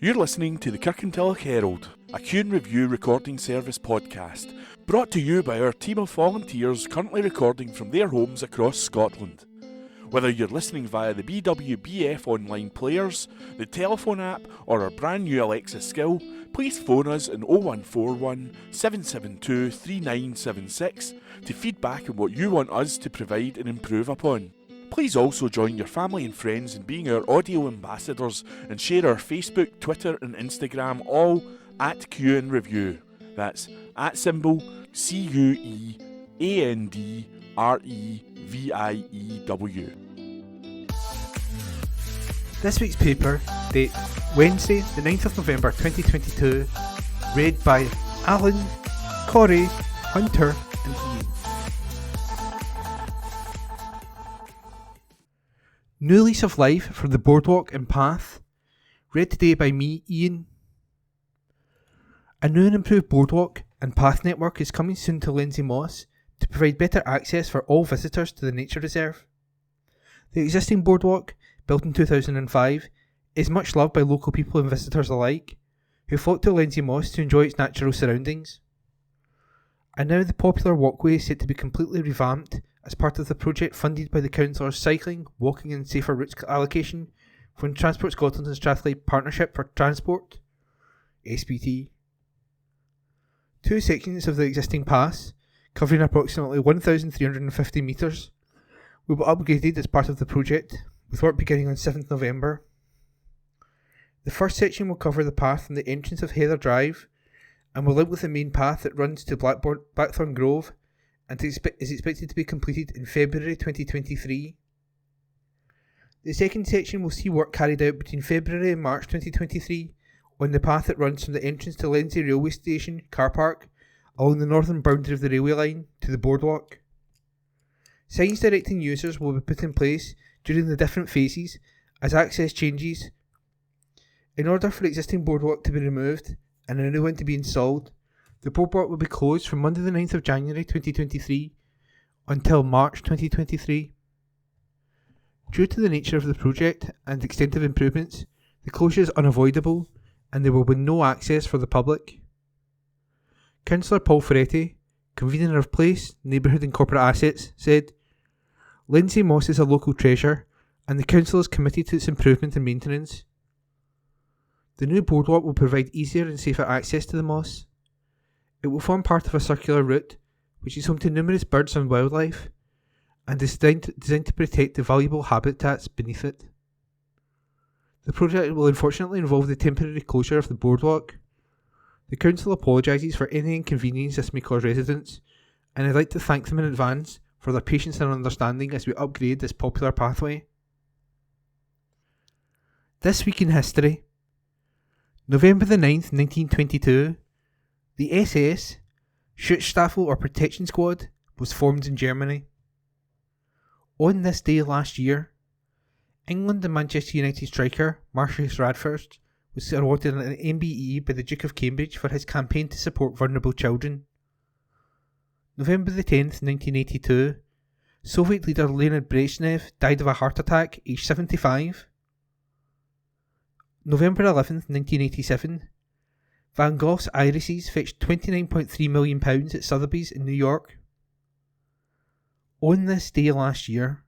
You're listening to the Kirkintilloch Herald, a Q & Review recording service podcast, brought to you by our team of volunteers currently recording from their homes across Scotland. Whether you're listening via the BWBF online players, the telephone app, or our brand new Alexa skill, please phone us on 0141 772 3976 to feedback on what you want us to provide and improve upon. Please also join your family and friends in being our audio ambassadors and share our Facebook, Twitter and Instagram all at Q & Review. That's at symbol CUEANDREVIEW. This week's paper, date Wednesday, the 9th of November 2022, read by Alan, Corey, Hunter and Ian. New lease of life for the boardwalk and path, read today by me, Ian. A new and improved boardwalk and path network is coming soon to Lindsay Moss to provide better access for all visitors to the nature reserve. The existing boardwalk, built in 2005, is much loved by local people and visitors alike, who flock to Lindsay Moss to enjoy its natural surroundings. And now the popular walkway is set to be completely revamped as part of the project funded by the Councillor's Cycling, Walking and Safer Routes allocation from Transport Scotland and Strathclyde Partnership for Transport, SPT. Two sections of the existing pass, covering approximately 1,350 metres, will be upgraded as part of the project, with work beginning on 7th November. The first section will cover the path from the entrance of Heather Drive and will link with the main path that runs to Blackthorn Grove and is expected to be completed in February 2023. The second section will see work carried out between February and March 2023 on the path that runs from the entrance to Lindsay Railway Station car park along the northern boundary of the railway line to the boardwalk. Signs directing users will be put in place during the different phases as access changes. In order for the existing boardwalk to be removed and a new one to be installed, the boardwalk will be closed from Monday the 9th of January 2023 until March 2023. Due to the nature of the project and extent of improvements, the closure is unavoidable and there will be no access for the public. Councillor Paul Ferretti, convener of Place, Neighbourhood and Corporate Assets, said, "Lindsay Moss is a local treasure and the council is committed to its improvement and maintenance. The new boardwalk will provide easier and safer access to the moss. It will form part of a circular route, which is home to numerous birds and wildlife, and is designed to protect the valuable habitats beneath it. The project will unfortunately involve the temporary closure of the boardwalk. The council apologises for any inconvenience this may cause residents, and I'd like to thank them in advance for their patience and understanding as we upgrade this popular pathway." This week in history. November the 9th, 1922, the SS, Schutzstaffel or Protection Squad, was formed in Germany. On this day last year, England and Manchester United striker Marcus Rashford was awarded an MBE by the Duke of Cambridge for his campaign to support vulnerable children. November the 10th, 1982, Soviet leader Leonid Brezhnev died of a heart attack, aged 75. November 11th, 1987, Van Gogh's irises fetched £29.3 million at Sotheby's in New York. On this day last year,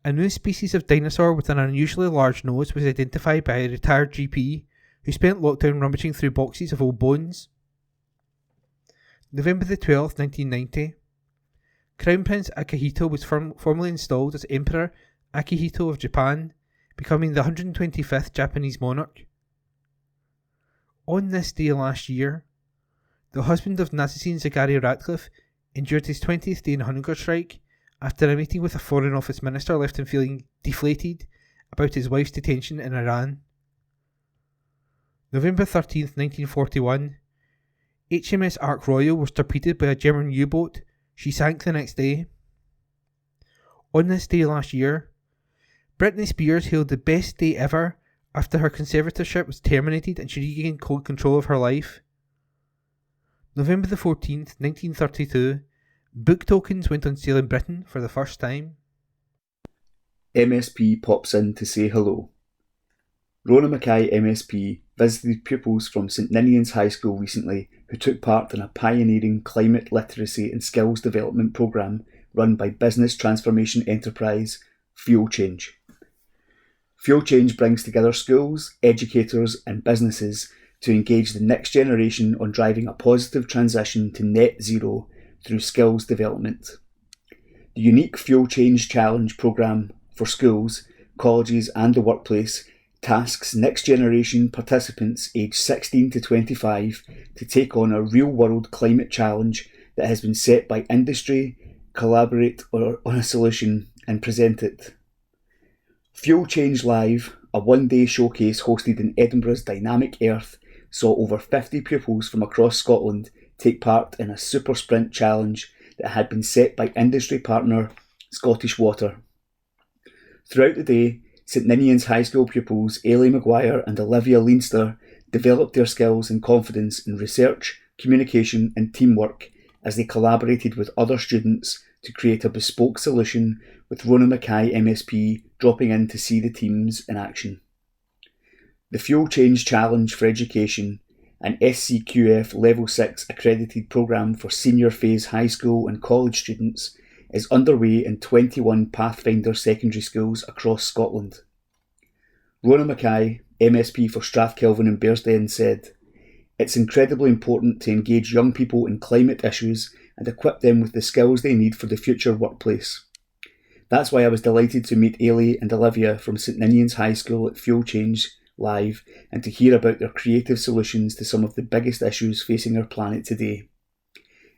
a new species of dinosaur with an unusually large nose was identified by a retired GP who spent lockdown rummaging through boxes of old bones. November the 12th, 1990, Crown Prince Akihito was formally installed as Emperor Akihito of Japan, becoming the 125th Japanese monarch. On this day last year, the husband of Nazarene Zacharia Ratcliffe endured his 20th day in hunger strike after a meeting with a Foreign Office minister left him feeling deflated about his wife's detention in Iran. November 13th, 1941, HMS Ark Royal was torpedoed by a German U-boat. She sank the next day. On this day last year, Britney Spears hailed the best day ever after her conservatorship was terminated and she regained control of her life. November the 14th, 1932, book tokens went on sale in Britain for the first time. MSP pops in to say hello. Rona Mackay MSP visited pupils from St Ninian's High School recently who took part in a pioneering climate literacy and skills development programme run by business transformation enterprise Fuel Change. Fuel Change brings together schools, educators and businesses to engage the next generation on driving a positive transition to net zero through skills development. The unique Fuel Change Challenge programme for schools, colleges and the workplace tasks next generation participants aged 16 to 25 to take on a real world climate challenge that has been set by industry, collaborate on a solution and present it. Fuel Change Live, a one-day showcase hosted in Edinburgh's dynamic Earth, saw over 50 pupils from across Scotland take part in a super sprint challenge that had been set by industry partner Scottish Water. Throughout the day, St Ninian's High School pupils Ailey Maguire and Olivia Leinster developed their skills and confidence in research, communication and teamwork as they collaborated with other students to create a bespoke solution, with Rona Mackay MSP dropping in to see the teams in action. The Fuel Change Challenge for Education, an SCQF Level 6 accredited programme for senior phase high school and college students, is underway in 21 Pathfinder secondary schools across Scotland. Rona Mackay, MSP for Strathkelvin and Bearsden, said, "It's incredibly important to engage young people in climate issues and equip them with the skills they need for the future workplace. That's why I was delighted to meet Ailey and Olivia from St Ninian's High School at Fuel Change Live and to hear about their creative solutions to some of the biggest issues facing our planet today.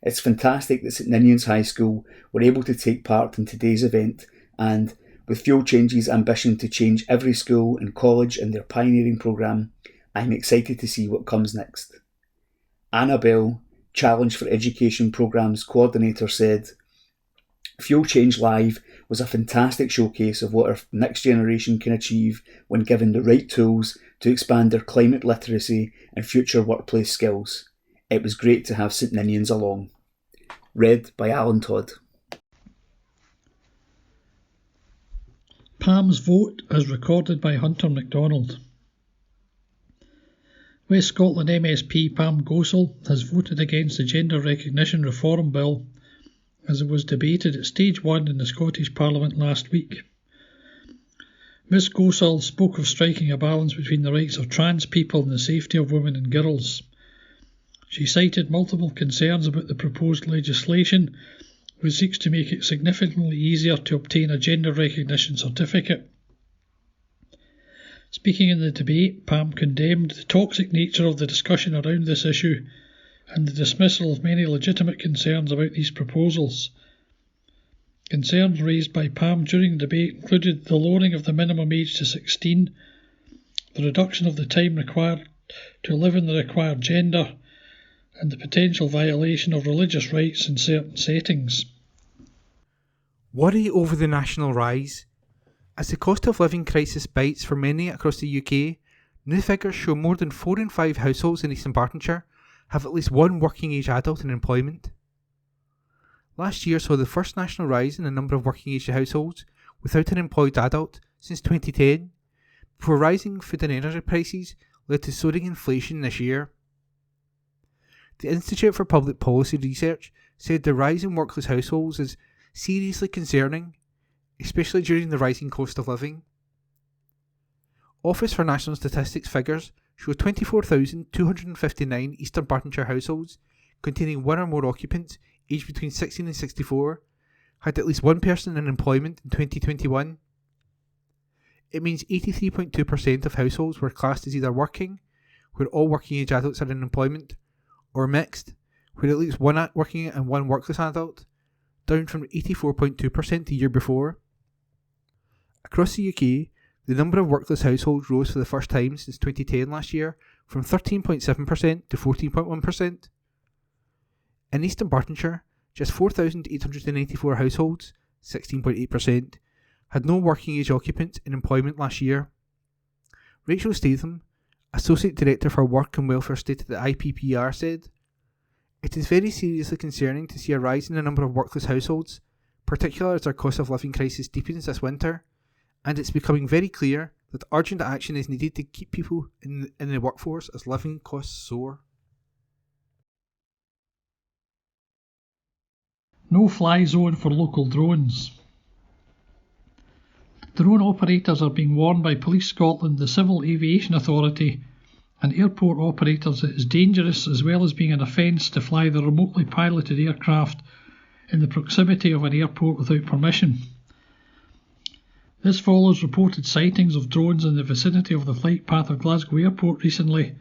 It's fantastic that St Ninian's High School were able to take part in today's event and, with Fuel Change's ambition to change every school and college in their pioneering programme, I'm excited to see what comes next." Annabelle, Challenge for Education Programmes Coordinator, said, "Fuel Change Live was a fantastic showcase of what our next generation can achieve when given the right tools to expand their climate literacy and future workplace skills. It was great to have St Ninian's along." Read by Alan Todd. Pam's vote as recorded by Hunter MacDonald. West Scotland MSP Pam Gosel has voted against the Gender Recognition Reform Bill as it was debated at Stage 1 in the Scottish Parliament last week. Ms Gosel spoke of striking a balance between the rights of trans people and the safety of women and girls. She cited multiple concerns about the proposed legislation, which seeks to make it significantly easier to obtain a gender recognition certificate. Speaking in the debate, Pam condemned the toxic nature of the discussion around this issue and the dismissal of many legitimate concerns about these proposals. Concerns raised by Pam during the debate included the lowering of the minimum age to 16, the reduction of the time required to live in the required gender, and the potential violation of religious rights in certain settings. Worry over the national rise. As the cost of living crisis bites for many across the UK, new figures show more than 4 in 5 households in East Bartonshire have at least one working age adult in employment. Last year saw the first national rise in the number of working age households without an employed adult since 2010, before rising food and energy prices led to soaring inflation this year. The Institute for Public Policy Research said the rise in workless households is seriously concerning, especially during the rising cost of living. Office for National Statistics figures show 24,259 Eastern Bartonshire households containing one or more occupants aged between 16 and 64 had at least one person in employment in 2021. It means 83.2% of households were classed as either working, where all working age adults are in employment, or mixed, where at least one working and one workless adult, down from 84.2% the year before. Across the UK, the number of workless households rose for the first time since 2010 last year, from 13.7% to 14.1%. In Eastern Bartonshire, just 4,894 households, 16.8%, had no working age occupants in employment last year. Rachel Statham, Associate Director for Work and Welfare State at the IPPR, said, "It is very seriously concerning to see a rise in the number of workless households, particularly as our cost of living crisis deepens this winter, and it's becoming very clear that urgent action is needed to keep people in the workforce as living costs soar. No-fly zone for local drones. Drone operators are being warned by Police Scotland, the Civil Aviation Authority, and airport operators that it is dangerous as well as being an offence to fly the remotely piloted aircraft in the proximity of an airport without permission. This follows reported sightings of drones in the vicinity of the flight path of Glasgow Airport recently.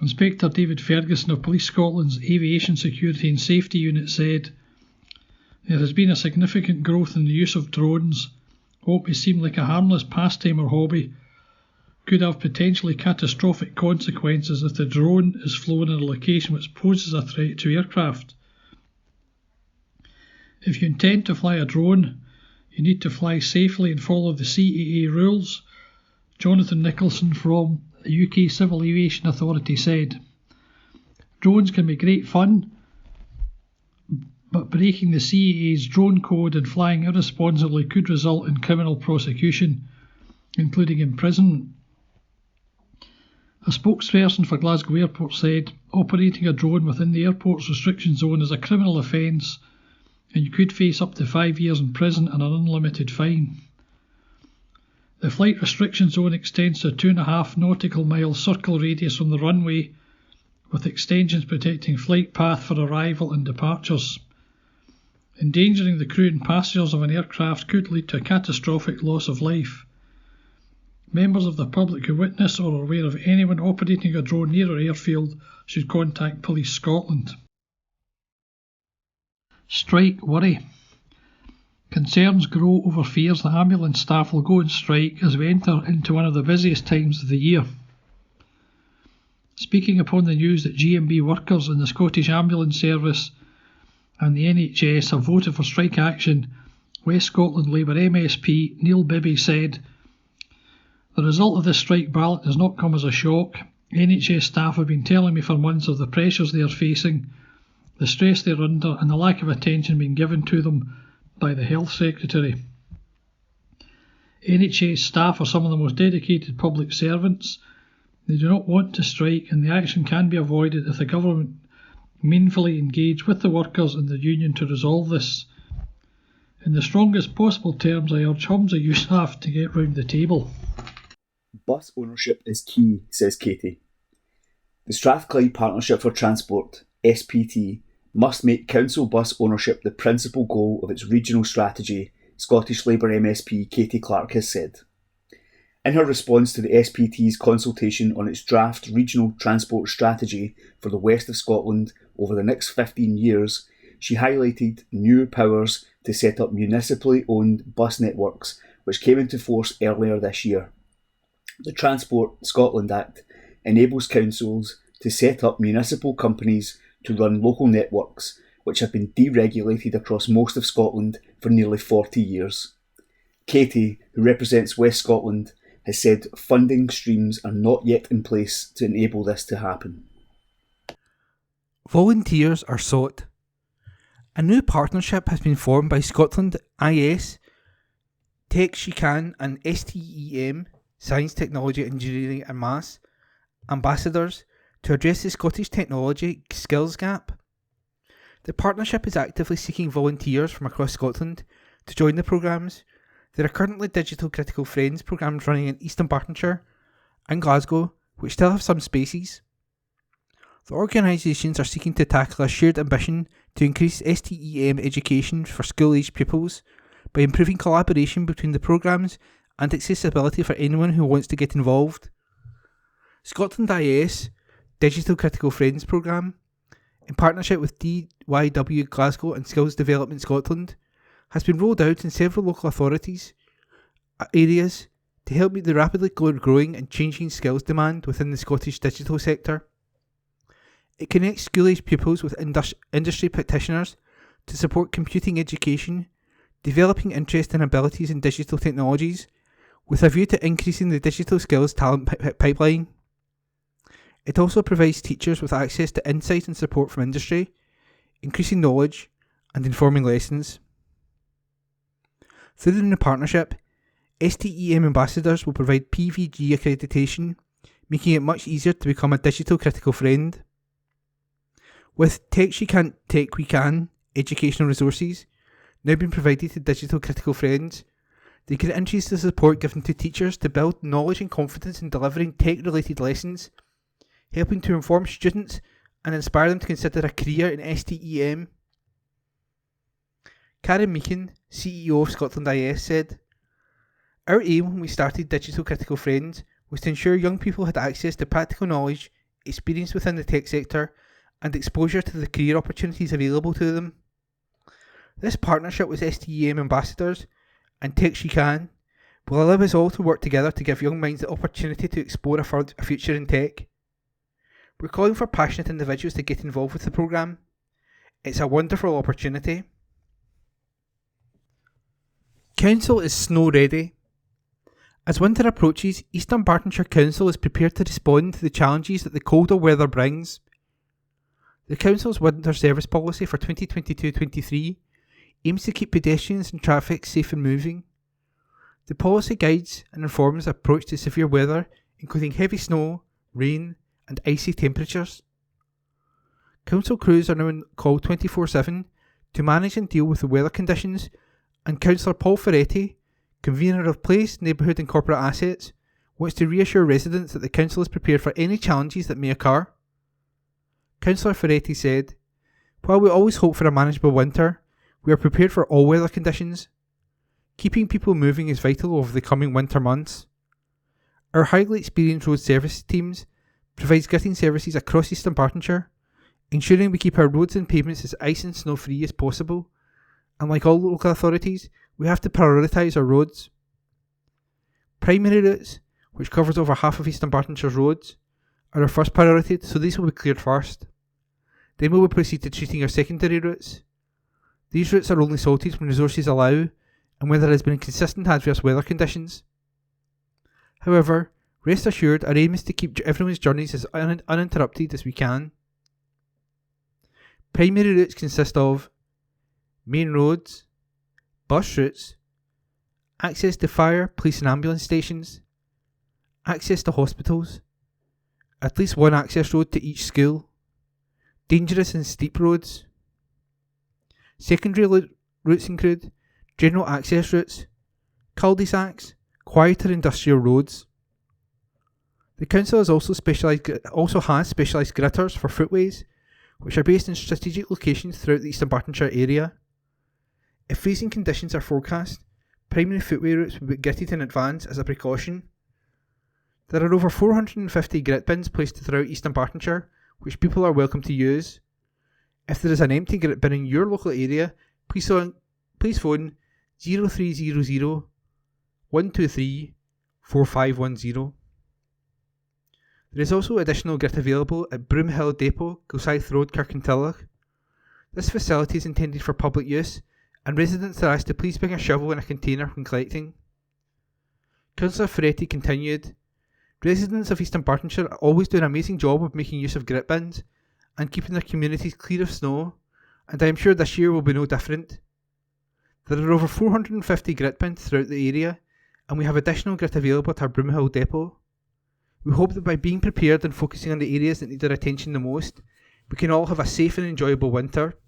Inspector David Ferguson of Police Scotland's Aviation Security and Safety Unit said, "There has been a significant growth in the use of drones. What may seem like a harmless pastime or hobby could have potentially catastrophic consequences if the drone is flown in a location which poses a threat to aircraft. If you intend to fly a drone, you need to fly safely and follow the CAA rules," Jonathan Nicholson from the UK Civil Aviation Authority said. "Drones can be great fun, but breaking the CAA's drone code and flying irresponsibly could result in criminal prosecution, including imprisonment." A spokesperson for Glasgow Airport said, "Operating a drone within the airport's restriction zone is a criminal offence, and you could face up to 5 years in prison and an unlimited fine." The flight restriction zone extends to a 2.5 nautical mile circle radius from the runway, with extensions protecting flight path for arrival and departures. Endangering the crew and passengers of an aircraft could lead to a catastrophic loss of life. Members of the public who witness or are aware of anyone operating a drone near an airfield should contact Police Scotland. Strike worry. Concerns grow over fears that ambulance staff will go on strike as we enter into one of the busiest times of the year. Speaking upon the news that GMB workers in the Scottish Ambulance Service and the NHS have voted for strike action, West Scotland Labour MSP Neil Bibby said, "The result of this strike ballot does not come as a shock. NHS staff have been telling me for months of the pressures they are facing, the stress they are under and the lack of attention being given to them by the Health Secretary. NHS staff are some of the most dedicated public servants. They do not want to strike, and the action can be avoided if the government meaningfully engage with the workers and the union to resolve this. In the strongest possible terms, I urge Humza Yousaf to get round the table." Bus ownership is key, says Katie. The Strathclyde Partnership for Transport, SPT, must make council bus ownership the principal goal of its regional strategy, Scottish Labour MSP Katie Clark has said. In her response to the SPT's consultation on its draft regional transport strategy for the west of Scotland over the next 15 years, she highlighted new powers to set up municipally owned bus networks, which came into force earlier this year. The Transport Scotland Act enables councils to set up municipal companies to run local networks, which have been deregulated across most of Scotland for nearly 40 years. Katie, who represents West Scotland, has said funding streams are not yet in place to enable this to happen. Volunteers are sought. A new partnership has been formed by Scotland IS, Tech Chican and STEM, Science, Technology, Engineering and Maths, ambassadors to address the Scottish technology skills gap. The partnership is actively seeking volunteers from across Scotland to join the programmes. There are currently Digital Critical Friends programmes running in East Dunbartonshire and Glasgow, which still have some spaces. The organisations are seeking to tackle a shared ambition to increase STEM education for school-aged pupils by improving collaboration between the programmes and accessibility for anyone who wants to get involved. Scotland IS Digital Critical Friends programme, in partnership with DYW Glasgow and Skills Development Scotland, has been rolled out in several local authorities areas to help meet the rapidly growing and changing skills demand within the Scottish digital sector. It connects school-aged pupils with industry practitioners to support computing education, developing interest and abilities in digital technologies, with a view to increasing the digital skills talent pipeline. It also provides teachers with access to insight and support from industry, increasing knowledge and informing lessons. Through the new partnership, STEM ambassadors will provide PVG accreditation, making it much easier to become a digital critical friend. With Tech She Can't, Tech We Can educational resources now being provided to digital critical friends, they can increase the support given to teachers to build knowledge and confidence in delivering tech-related lessons, helping to inform students and inspire them to consider a career in STEM. Karen Meakin, CEO of Scotland IS, said, "Our aim when we started Digital Critical Friends was to ensure young people had access to practical knowledge, experience within the tech sector, and exposure to the career opportunities available to them. This partnership with STEM ambassadors and Tech She Can will allow us all to work together to give young minds the opportunity to explore a future in tech. We're calling for passionate individuals to get involved with the programme. It's a wonderful opportunity." Council is snow ready. As winter approaches, East Dunbartonshire Council is prepared to respond to the challenges that the colder weather brings. The Council's winter service policy for 2022-23 aims to keep pedestrians and traffic safe and moving. The policy guides and informs the approach to severe weather, including heavy snow, rain, and icy temperatures. Council crews are now on call 24/7 to manage and deal with the weather conditions, and Councillor Paul Ferretti, convener of Place, Neighbourhood and Corporate Assets, wants to reassure residents that the Council is prepared for any challenges that may occur. Councillor Ferretti said, "While we always hope for a manageable winter, we are prepared for all weather conditions. Keeping people moving is vital over the coming winter months. Our highly experienced road service teams provides gritting services across East Dunbartonshire, ensuring we keep our roads and pavements as ice and snow free as possible, and like all local authorities, we have to prioritise our roads. Primary routes, which covers over half of East Dunbartonshire's roads, are our first priority, so these will be cleared first. Then we will proceed to treating our secondary routes. These routes are only salted when resources allow and when there has been consistent adverse weather conditions. However, rest assured, our aim is to keep everyone's journeys as uninterrupted as we can. Primary routes consist of main roads, bus routes, access to fire, police and ambulance stations, access to hospitals, at least one access road to each school, dangerous and steep roads. Secondary routes include general access routes, cul-de-sacs, quieter industrial roads. The council has also has specialised gritters for footways, which are based in strategic locations throughout the East Dunbartonshire area. If freezing conditions are forecast, primary footway routes will be gritted in advance as a precaution. There are over 450 grit bins placed throughout East Dunbartonshire, which people are welcome to use. If there is an empty grit bin in your local area, please phone 0300 123 4510. There is also additional grit available at Broomhill Depot, Gilsyth Road, Kirkintilloch. This facility is intended for public use, and residents are asked to please bring a shovel and a container when collecting. Councillor Ferretti continued, "Residents of East Dunbartonshire are always doing an amazing job of making use of grit bins and keeping their communities clear of snow, and I am sure this year will be no different. There are over 450 grit bins throughout the area, and we have additional grit available at our Broomhill Depot. We hope that by being prepared and focusing on the areas that need our attention the most, we can all have a safe and enjoyable winter."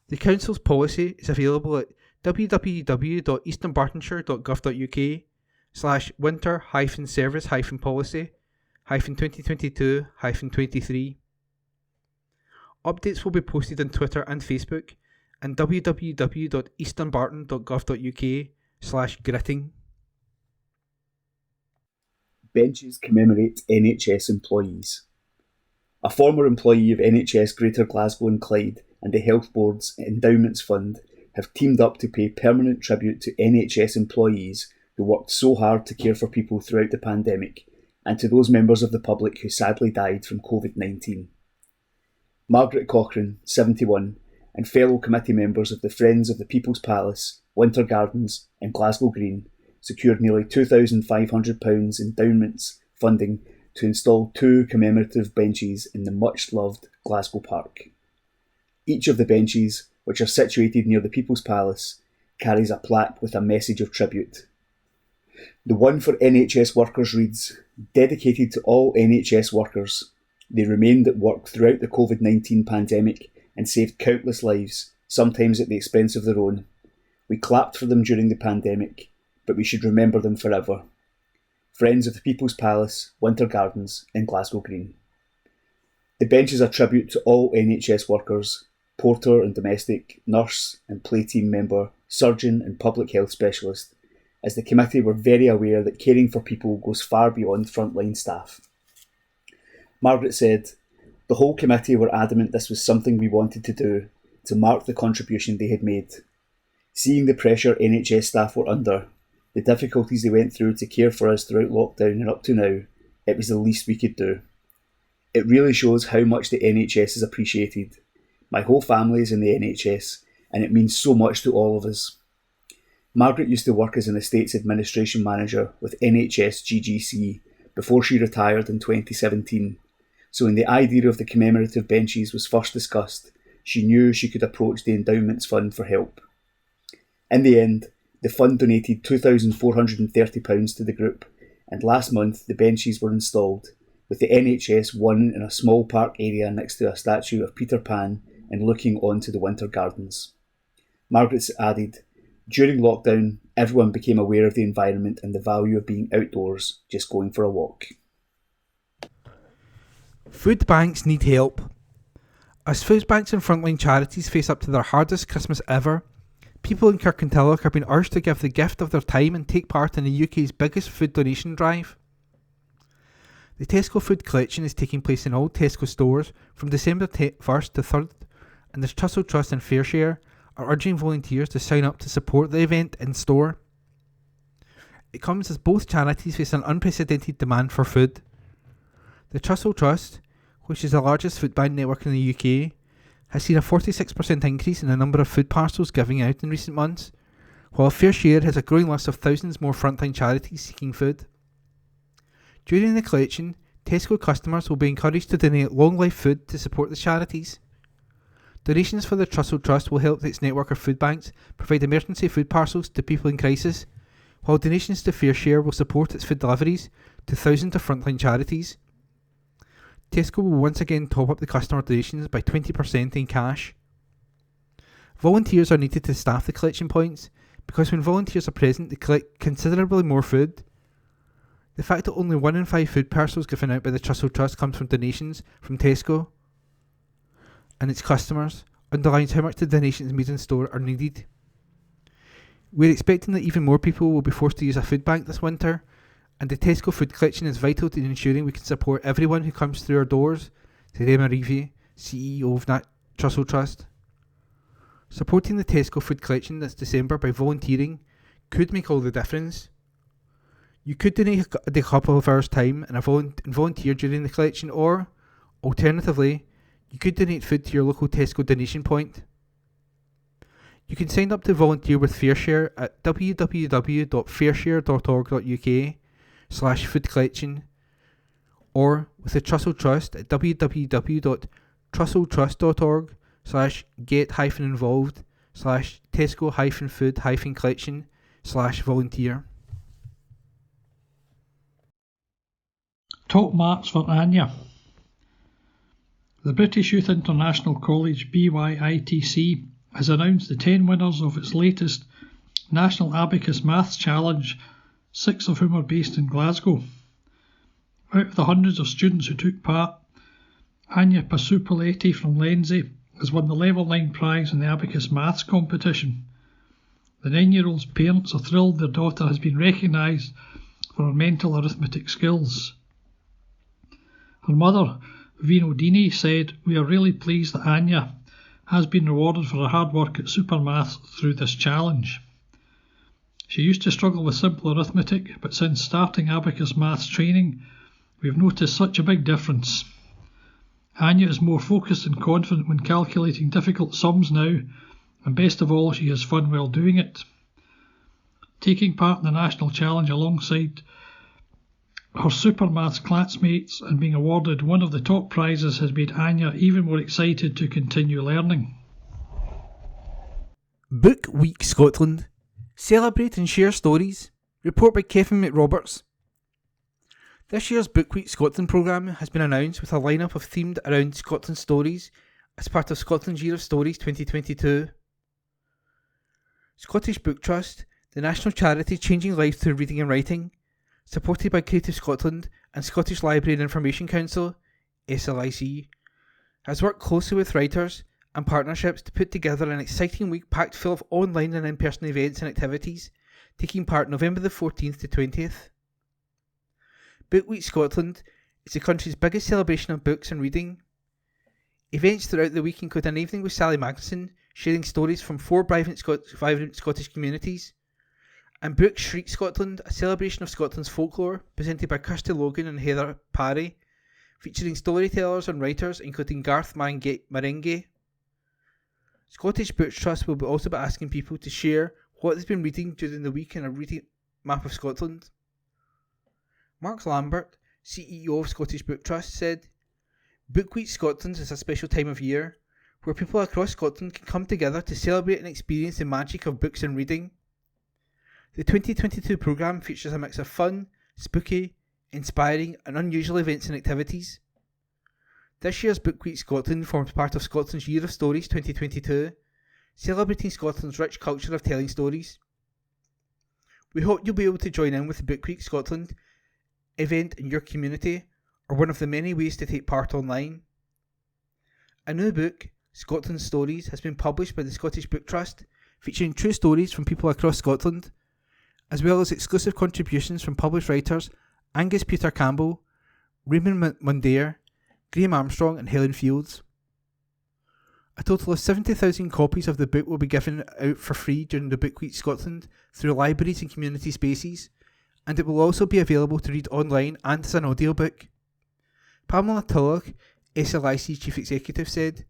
The Council's policy is available at www.eastdunbartonshire.gov.uk/winter-service-policy-2022-23. Updates will be posted on Twitter and Facebook and www.eastdunbarton.gov.uk/gritting. Benches commemorate NHS employees. A former employee of NHS Greater Glasgow and Clyde and the Health Board's Endowments Fund have teamed up to pay permanent tribute to NHS employees who worked so hard to care for people throughout the pandemic, and to those members of the public who sadly died from COVID-19. Margaret Cochrane, 71, and fellow committee members of the Friends of the People's Palace, Winter Gardens and Glasgow Green secured nearly £2,500 endowments funding to install 2 commemorative benches in the much-loved Glasgow Park. Each of the benches, which are situated near the People's Palace, carries a plaque with a message of tribute. The one for NHS workers reads, "Dedicated to all NHS workers. They remained at work throughout the COVID-19 pandemic and saved countless lives, sometimes at the expense of their own. We clapped for them during the pandemic, but we should remember them forever. Friends of the People's Palace, Winter Gardens in Glasgow Green." The bench is a tribute to all NHS workers, porter and domestic, nurse and play team member, surgeon and public health specialist, as the committee were very aware that caring for people goes far beyond frontline staff. Margaret said, "The whole committee were adamant this was something we wanted to do, to mark the contribution they had made. Seeing the pressure NHS staff were under, the difficulties they went through to care for us throughout lockdown and up to now, it was the least we could do. It really shows how much the NHS is appreciated. My whole family is in the NHS, and it means so much to all of us." Margaret used to work as an estates administration manager with NHS GGC before she retired in 2017, so when the idea of the commemorative benches was first discussed, she knew she could approach the Endowments Fund for help. In the end, the fund donated £2,430 to the group, and last month the benches were installed, with the NHS one in a small park area next to a statue of Peter Pan and looking onto the Winter Gardens. Margaret added, "During lockdown, everyone became aware of the environment and the value of being outdoors, just going for a walk." Food banks need help. As food banks and frontline charities face up to their hardest Christmas ever, people in Kirkintilloch are being urged to give the gift of their time and take part in the UK's biggest food donation drive. The Tesco food collection is taking place in all Tesco stores from December 1st to 3rd, and the Trussell Trust and Fairshare are urging volunteers to sign up to support the event in store. It comes as both charities face an unprecedented demand for food. The Trussell Trust, which is the largest food bank network in the UK, has seen a 46% increase in the number of food parcels giving out in recent months, while Fairshare has a growing list of thousands more frontline charities seeking food. During the collection, Tesco customers will be encouraged to donate long-life food to support the charities. Donations for the Trussell Trust will help its network of food banks provide emergency food parcels to people in crisis, while donations to Fairshare will support its food deliveries to thousands of frontline charities. Tesco will once again top up the customer donations by 20% in cash. Volunteers are needed to staff the collection points, because when volunteers are present they collect considerably more food. The fact that only 1 in 5 food parcels given out by the Trussell Trust comes from donations from Tesco and its customers underlines how much the donations made in store are needed. We're expecting that even more people will be forced to use a food bank this winter, and the Tesco food collection is vital to ensuring we can support everyone who comes through our doors, said Emma Reevy, CEO of Trussell Trust. Supporting the Tesco food collection this December by volunteering could make all the difference. You could donate a couple of hours' time and volunteer during the collection, or, alternatively, you could donate food to your local Tesco donation point. You can sign up to volunteer with Fairshare at www.fairshare.org.uk/food collection, or with the Trussell Trust at www.trusselltrust.org/get-involved/Tesco-food-collection/volunteer. Top marks for Anya. The British Youth International College BYITC has announced the 10 winners of its latest National Abacus Maths Challenge, 6 of whom are based in Glasgow. Out of the hundreds of students who took part, Anya Pasupaletti from Lenzie has won the Level 9 prize in the Abacus Maths competition. The 9-year-old's parents are thrilled their daughter has been recognised for her mental arithmetic skills. Her mother, Vino Dini, said, "We are really pleased that Anya has been rewarded for her hard work at Supermaths through this challenge. She used to struggle with simple arithmetic, but since starting Abacus Maths training, we've noticed such a big difference. Anya is more focused and confident when calculating difficult sums now, and best of all, she has fun while doing it." Taking part in the national challenge alongside her Supermaths classmates and being awarded one of the top prizes has made Anya even more excited to continue learning. Book Week Scotland. Celebrate and share stories. Report by Kevin McRoberts. This year's Book Week Scotland programme has been announced with a lineup of themed around Scotland stories as part of Scotland's Year of Stories 2022. Scottish Book Trust, the national charity changing lives through reading and writing, supported by Creative Scotland and Scottish Library and Information Council, SLIC, has worked closely with writers and partnerships to put together an exciting week packed full of online and in-person events and activities, taking part November the 14th to 20th. Book Week Scotland is the country's biggest celebration of books and reading. Events throughout the week include an evening with Sally Magnuson, sharing stories from 4 vibrant Scottish communities, and Book Shriek Scotland, a celebration of Scotland's folklore, presented by Kirsty Logan and Heather Parry, featuring storytellers and writers including Garth Marenghi. Scottish Books Trust will also be asking people to share what they've been reading during the week in a reading map of Scotland. Mark Lambert, CEO of Scottish Book Trust, said, "Book Week Scotland is a special time of year where people across Scotland can come together to celebrate and experience the magic of books and reading. The 2022 programme features a mix of fun, spooky, inspiring and unusual events and activities. This year's Book Week Scotland forms part of Scotland's Year of Stories 2022, celebrating Scotland's rich culture of telling stories. We hope you'll be able to join in with the Book Week Scotland event in your community or one of the many ways to take part online. A new book, Scotland Stories, has been published by the Scottish Book Trust, featuring true stories from people across Scotland, as well as exclusive contributions from published writers Angus Peter Campbell, Raymond Mundair, Graham Armstrong and Helen Fields. A total of 70,000 copies of the book will be given out for free during the Book Week Scotland through libraries and community spaces, and it will also be available to read online and as an audiobook. Pamela Tulloch, SLIC Chief Executive, said,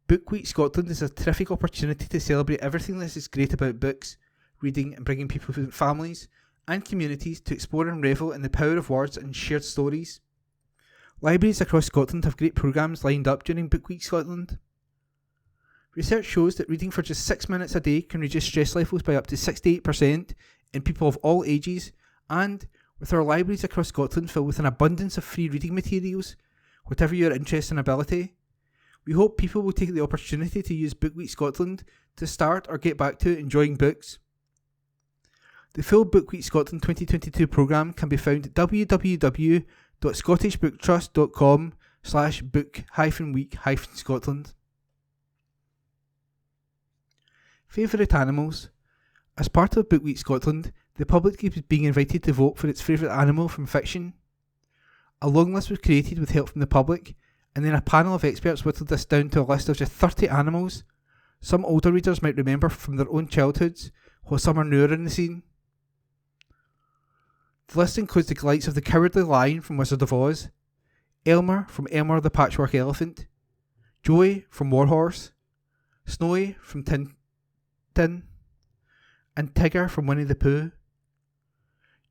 "Book Week Scotland is a terrific opportunity to celebrate everything that is great about books, reading and bringing people from families and communities to explore and revel in the power of words and shared stories. Libraries across Scotland have great programmes lined up during Book Week Scotland. Research shows that reading for just 6 minutes a day can reduce stress levels by up to 68% in people of all ages, and with our libraries across Scotland filled with an abundance of free reading materials, whatever your interest and ability, we hope people will take the opportunity to use Book Week Scotland to start or get back to enjoying books." The full Book Week Scotland 2022 programme can be found at www.scottishbooktrust.com/book-week-scotland. Favourite animals. As part of Book Week Scotland, the public is being invited to vote for its favourite animal from fiction. A long list was created with help from the public, and then a panel of experts whittled this down to a list of just 30 animals. Some older readers might remember from their own childhoods, while some are newer in the scene. The list includes the likes of the Cowardly Lion from Wizard of Oz, Elmer from Elmer the Patchwork Elephant, Joey from Warhorse, Snowy from Tintin, and Tigger from Winnie the Pooh.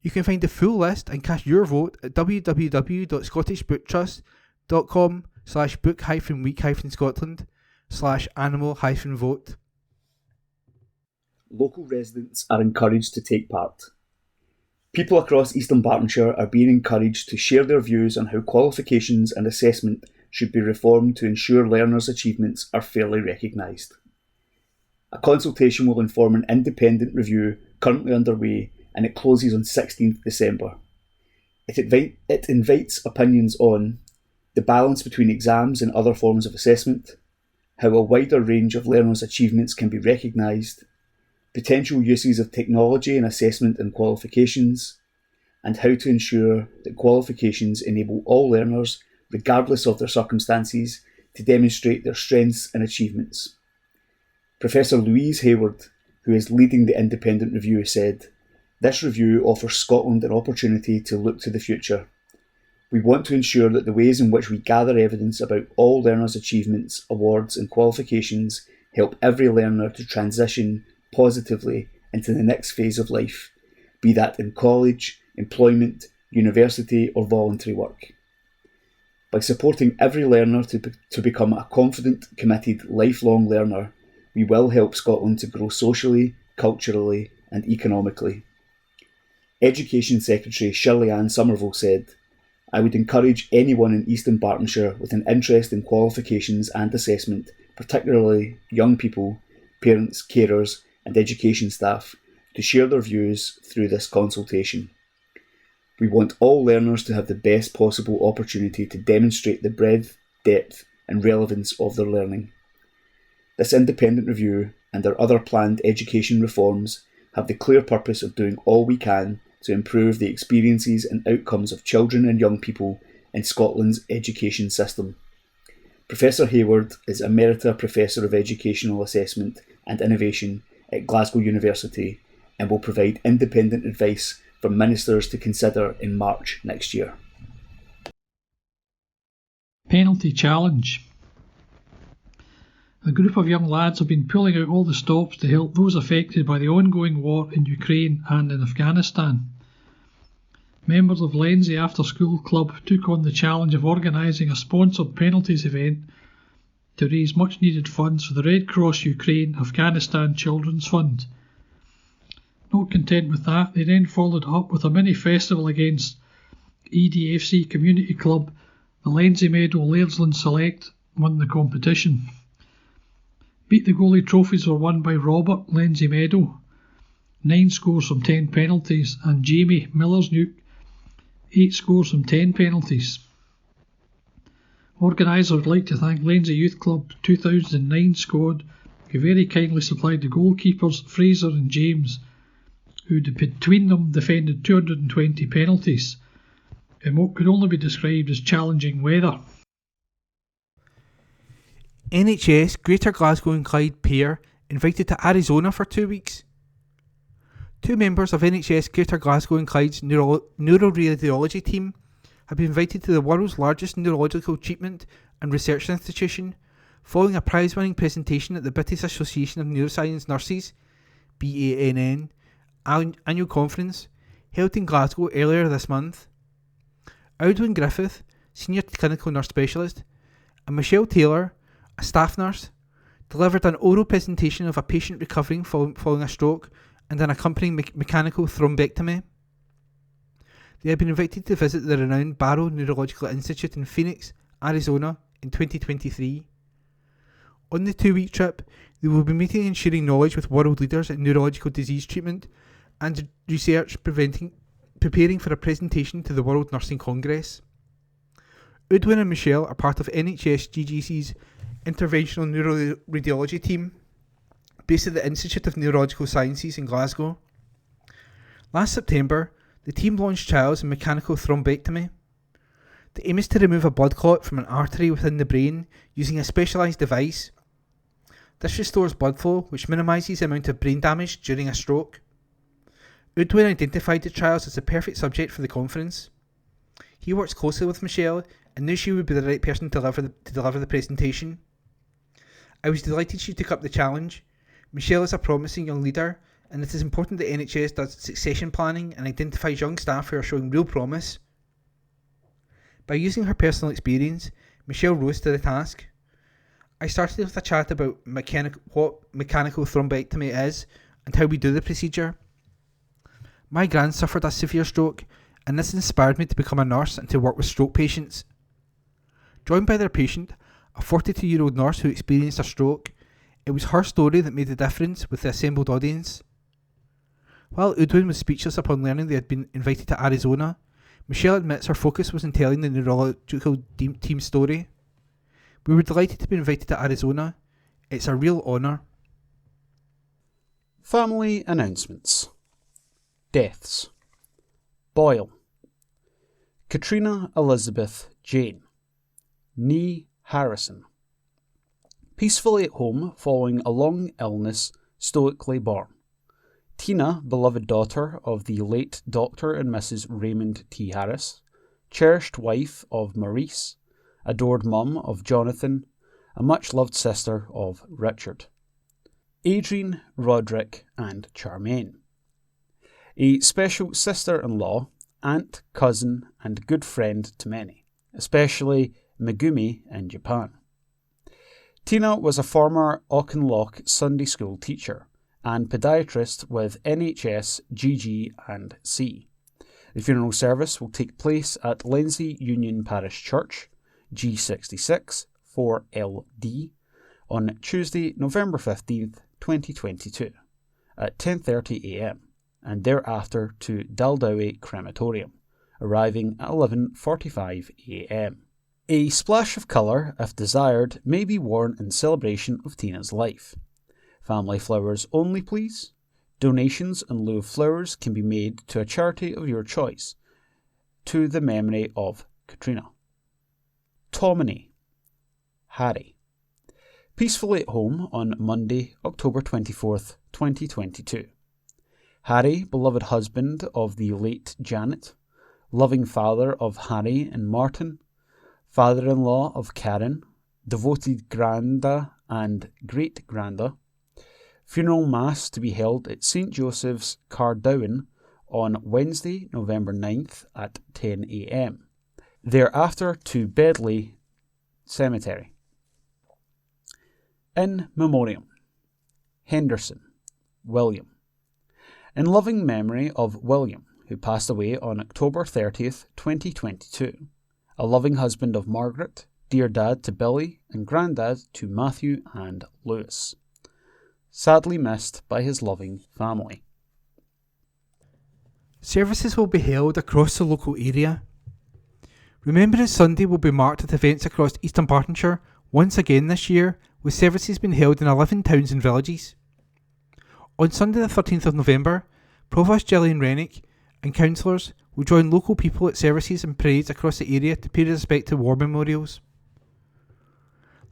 You can find the full list and cast your vote at www.scottishbooktrust.com/book-week-scotland/animal-vote. Local residents are encouraged to take part. People across Eastern Bartonshire are being encouraged to share their views on how qualifications and assessment should be reformed to ensure learners' achievements are fairly recognised. A consultation will inform an independent review currently underway, and it closes on 16th December. It invites opinions on the balance between exams and other forms of assessment, how a wider range of learners' achievements can be recognised, potential uses of technology in assessment and qualifications, and how to ensure that qualifications enable all learners, regardless of their circumstances, to demonstrate their strengths and achievements. Professor Louise Hayward, who is leading the independent review, said, "This review offers Scotland an opportunity to look to the future. We want to ensure that the ways in which we gather evidence about all learners' achievements, awards and qualifications help every learner to transition positively into the next phase of life, be that in college, employment, university or voluntary work. By supporting every learner to become a confident, committed, lifelong learner, we will help Scotland to grow socially, culturally and economically. Education Secretary Shirley-Ann Somerville said, "I would encourage anyone in East Bartonshire with an interest in qualifications and assessment, particularly young people, parents, carers and education staff, to share their views through this consultation. We want all learners to have the best possible opportunity to demonstrate the breadth, depth and relevance of their learning. This independent review and our other planned education reforms have the clear purpose of doing all we can to improve the experiences and outcomes of children and young people in Scotland's education system." Professor Hayward is Emerita Professor of Educational Assessment and Innovation at Glasgow University and will provide independent advice for ministers to consider in March next year. Penalty challenge. A group of young lads have been pulling out all the stops to help those affected by the ongoing war in Ukraine and in Afghanistan. Members of Lenzie After School Club took on the challenge of organising a sponsored penalties event to raise much needed funds for the Red Cross Ukraine Afghanistan Children's Fund. Not content with that, they then followed up with a mini festival against EDFC Community Club. The Lenzie Meadow Lairdland Select won the competition. Beat the Goalie trophies were won by Robert Lenzie Meadow, 9 scores from 10 penalties, and Jamie Millersnuke, 8 scores from 10 penalties. Organisers would like to thank Lenzie Youth Club 2009 squad, who very kindly supplied the goalkeepers Fraser and James, who between them defended 220 penalties in what could only be described as challenging weather. NHS Greater Glasgow and Clyde pair invited to Arizona for 2 weeks. 2 members of NHS Greater Glasgow and Clyde's neuroradiology team have been invited to the world's largest neurological treatment and research institution following a prize-winning presentation at the British Association of Neuroscience Nurses (BANN) annual conference held in Glasgow earlier this month. Audwyn Griffith, Senior Clinical Nurse Specialist, and Michelle Taylor, a staff nurse, delivered an oral presentation of a patient recovering following a stroke and an accompanying mechanical thrombectomy. They have been invited to visit the renowned Barrow Neurological Institute in Phoenix, Arizona in 2023. On the 2-week trip, they will be meeting and sharing knowledge with world leaders in neurological disease treatment and research preparing for a presentation to the World Nursing Congress. Udwin and Michelle are part of NHS GGC's interventional neuroradiology team, based at the Institute of Neurological Sciences in Glasgow. Last September, the team launched trials in mechanical thrombectomy. The aim is to remove a blood clot from an artery within the brain using a specialised device. This restores blood flow, which minimises the amount of brain damage during a stroke. Udwin identified the trials as the perfect subject for the conference. He works closely with Michelle and knew she would be the right person to deliver the presentation. I was delighted she took up the challenge. Michelle is a promising young leader, and it is important that NHS does succession planning and identifies young staff who are showing real promise. By using her personal experience, Michelle rose to the task. I started with a chat about what mechanical thrombectomy is and how we do the procedure. My gran suffered a severe stroke, and this inspired me to become a nurse and to work with stroke patients. Joined by their patient, a 42-year-old nurse who experienced a stroke, it was her story that made the difference with the assembled audience. While Udwin was speechless upon learning they had been invited to Arizona, Michelle admits her focus was in telling the neurological team's story. We were delighted to be invited to Arizona. It's a real honour. Family announcements. Deaths. Boyle. Katrina Elizabeth Jane. Nee Harrison. Peacefully at home following a long illness, stoically born. Tina, beloved daughter of the late Dr. and Mrs. Raymond T. Harris, cherished wife of Maurice, adored mum of Jonathan, a much-loved sister of Richard. Adrian, Roderick and Charmaine. A special sister-in-law, aunt, cousin and good friend to many, especially Megumi in Japan. Tina was a former Auchinloch Sunday school teacher and podiatrist with NHS GG and C, The funeral service will take place at Lenzie Union Parish Church, G66 4LD, on Tuesday, November 15th, 2022, at 10:30am, and thereafter to Daldowie Crematorium, arriving at 11:45am. A splash of colour, if desired, may be worn in celebration of Tina's life. Family flowers only, please. Donations in lieu of flowers can be made to a charity of your choice, to the memory of Katrina. Tomini. Harry. Peacefully at home on Monday, October 24th, 2022. Harry, beloved husband of the late Janet, loving father of Harry and Martin, father-in-law of Karen, devoted granda and great-granda. Funeral Mass to be held at St Joseph's, Cardowan, on Wednesday, November 9th at 10am. Thereafter to Bedley Cemetery. In Memoriam. Henderson, William. In loving memory of William, who passed away on October 30th, 2022, a loving husband of Margaret, dear dad to Billy, and granddad to Matthew and Lewis. Sadly missed by his loving family. Services will be held across the local area. Remembrance Sunday will be marked at events across Eastern Bartonshire once again this year, with services being held in 11 towns and villages. On Sunday the 13th of November, Provost Gillian Rennick and councillors will join local people at services and parades across the area to pay respect to war memorials.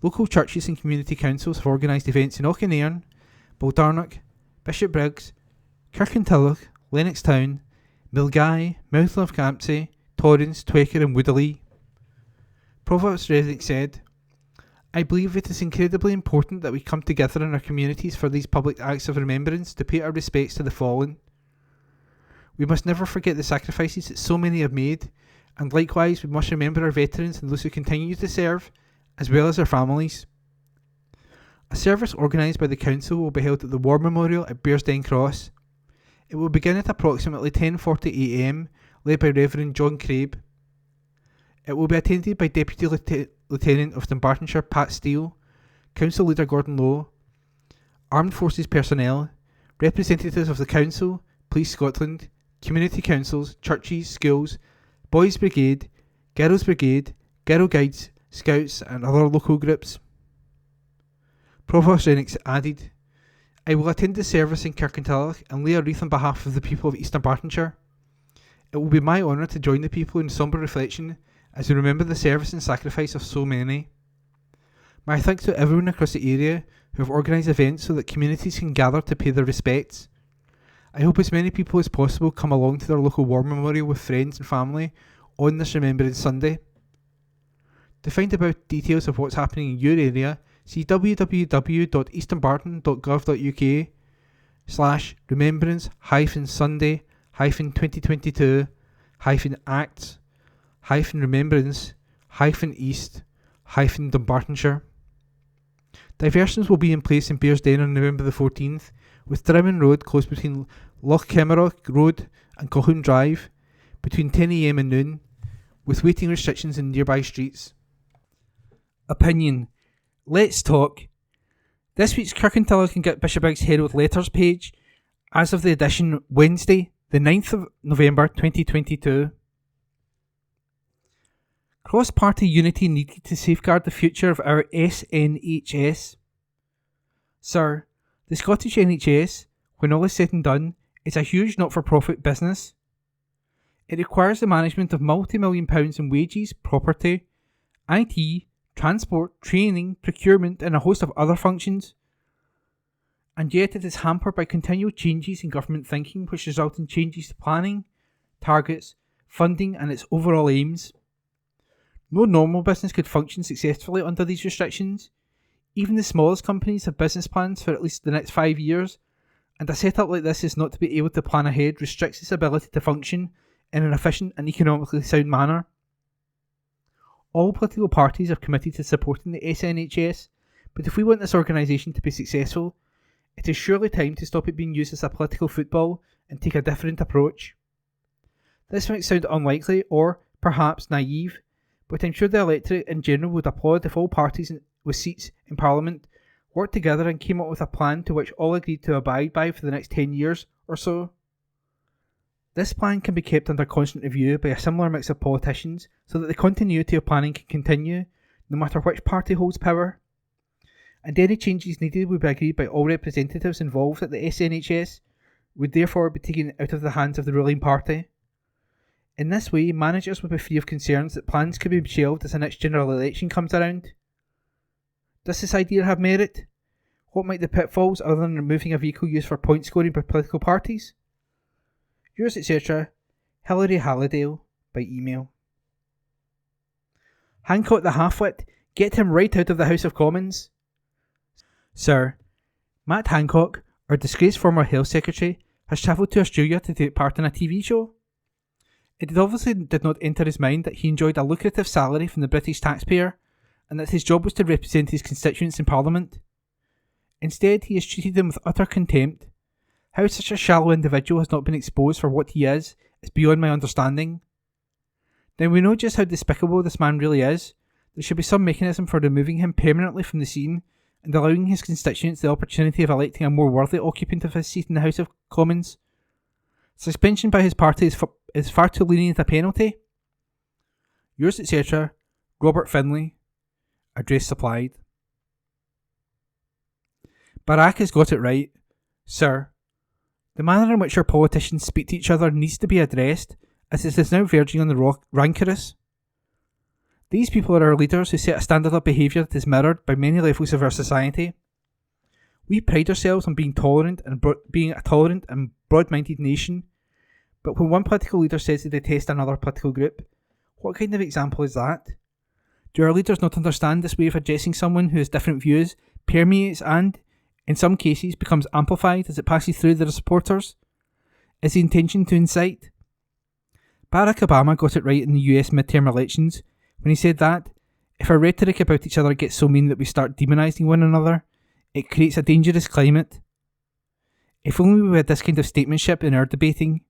Local churches and community councils have organised events in Auchinairn, Baldarnock, Bishopbriggs, Kirkintilloch, Lennoxtown, Milgay, Mouthline of Campsie, Torrens, Twecker and Woodley. Provost Rennick said, "I believe it is incredibly important that we come together in our communities for these public acts of remembrance to pay our respects to the fallen. We must never forget the sacrifices that so many have made, and likewise we must remember our veterans and those who continue to serve, as well as their families." A service organised by the council will be held at the War Memorial at Bearsden Cross. It will begin at approximately 10:40am, led by Reverend John Crabe. It will be attended by Deputy Lieutenant of Dunbartonshire Pat Steele, Council Leader Gordon Lowe, Armed Forces personnel, representatives of the Council, Police Scotland, community councils, churches, schools, Boys Brigade, Girls Brigade, Girl Guides, Scouts and other local groups. Provost Rennick added, "I will attend the service in Kirkintilloch and lay a wreath on behalf of the people of Eastern Bartonshire. It will be my honour to join the people in sombre reflection as we remember the service and sacrifice of so many. My thanks to everyone across the area who have organised events so that communities can gather to pay their respects. I hope as many people as possible come along to their local war memorial with friends and family on this Remembrance Sunday. To find out details of what's happening in your area, see www.easternbarton.gov.uk/remembrance-Sunday-Acts-East-Dunbartonshire. Diversions will be in place in Bearsden on November the 14th, with Drimmen Road closed between Loch Kemerock Road and Colquhoun Drive between 10am and noon, with waiting restrictions in nearby streets. Opinion. Let's talk. This week's Kirkintilloch and Bishopbriggs Herald letters page, as of the edition Wednesday, the 9th of November 2022. Cross-party unity needed to safeguard the future of our SNHS. Sir, the Scottish NHS, when all is said and done, is a huge not-for-profit business. It requires the management of multi-million pounds in wages, property, IT, transport, training, procurement and a host of other functions. And yet it is hampered by continual changes in government thinking which result in changes to planning, targets, funding and its overall aims. No normal business could function successfully under these restrictions. Even the smallest companies have business plans for at least the next 5 years, and a setup like this is not to be able to plan ahead restricts its ability to function in an efficient and economically sound manner. All political parties are committed to supporting the SNHS, but if we want this organisation to be successful, it is surely time to stop it being used as a political football and take a different approach. This might sound unlikely or, perhaps, naive, but I'm sure the electorate in general would applaud if all parties with seats in Parliament worked together and came up with a plan to which all agreed to abide by for the next 10 years or so. This plan can be kept under constant review by a similar mix of politicians so that the continuity of planning can continue no matter which party holds power. And any changes needed would be agreed by all representatives involved at the SNHS, would therefore be taken out of the hands of the ruling party. In this way, managers would be free of concerns that plans could be shelved as the next general election comes around. Does this idea have merit? What might the pitfalls other than removing a vehicle used for point scoring by political parties? Yours, etc., Hilary Hallidale, by email. Hancock the Half-Wit, get him right out of the House of Commons. Sir, Matt Hancock, our disgraced former Health Secretary, has travelled to Australia to take part in a TV show. It obviously did not enter his mind that he enjoyed a lucrative salary from the British taxpayer and that his job was to represent his constituents in Parliament. Instead, he has treated them with utter contempt. How such a shallow individual has not been exposed for what he is beyond my understanding. Now we know just how despicable this man really is. There should be some mechanism for removing him permanently from the scene and allowing his constituents the opportunity of electing a more worthy occupant of his seat in the House of Commons. Suspension by his party is far too lenient a penalty. Yours, etc., Robert Finlay. Address supplied. Barack has got it right. Sir, the manner in which our politicians speak to each other needs to be addressed, as it is now verging on the rancorous. These people are our leaders who set a standard of behaviour that is mirrored by many levels of our society. We pride ourselves on being being a tolerant and broad-minded nation, but when one political leader says they detest another political group, what kind of example is that? Do our leaders not understand this way of addressing someone who has different views permeates and, in some cases, becomes amplified as it passes through their supporters? Is the intention to incite? Barack Obama got it right in the US midterm elections when he said that, if our rhetoric about each other gets so mean that we start demonising one another, it creates a dangerous climate. If only we had this kind of statesmanship in our debating.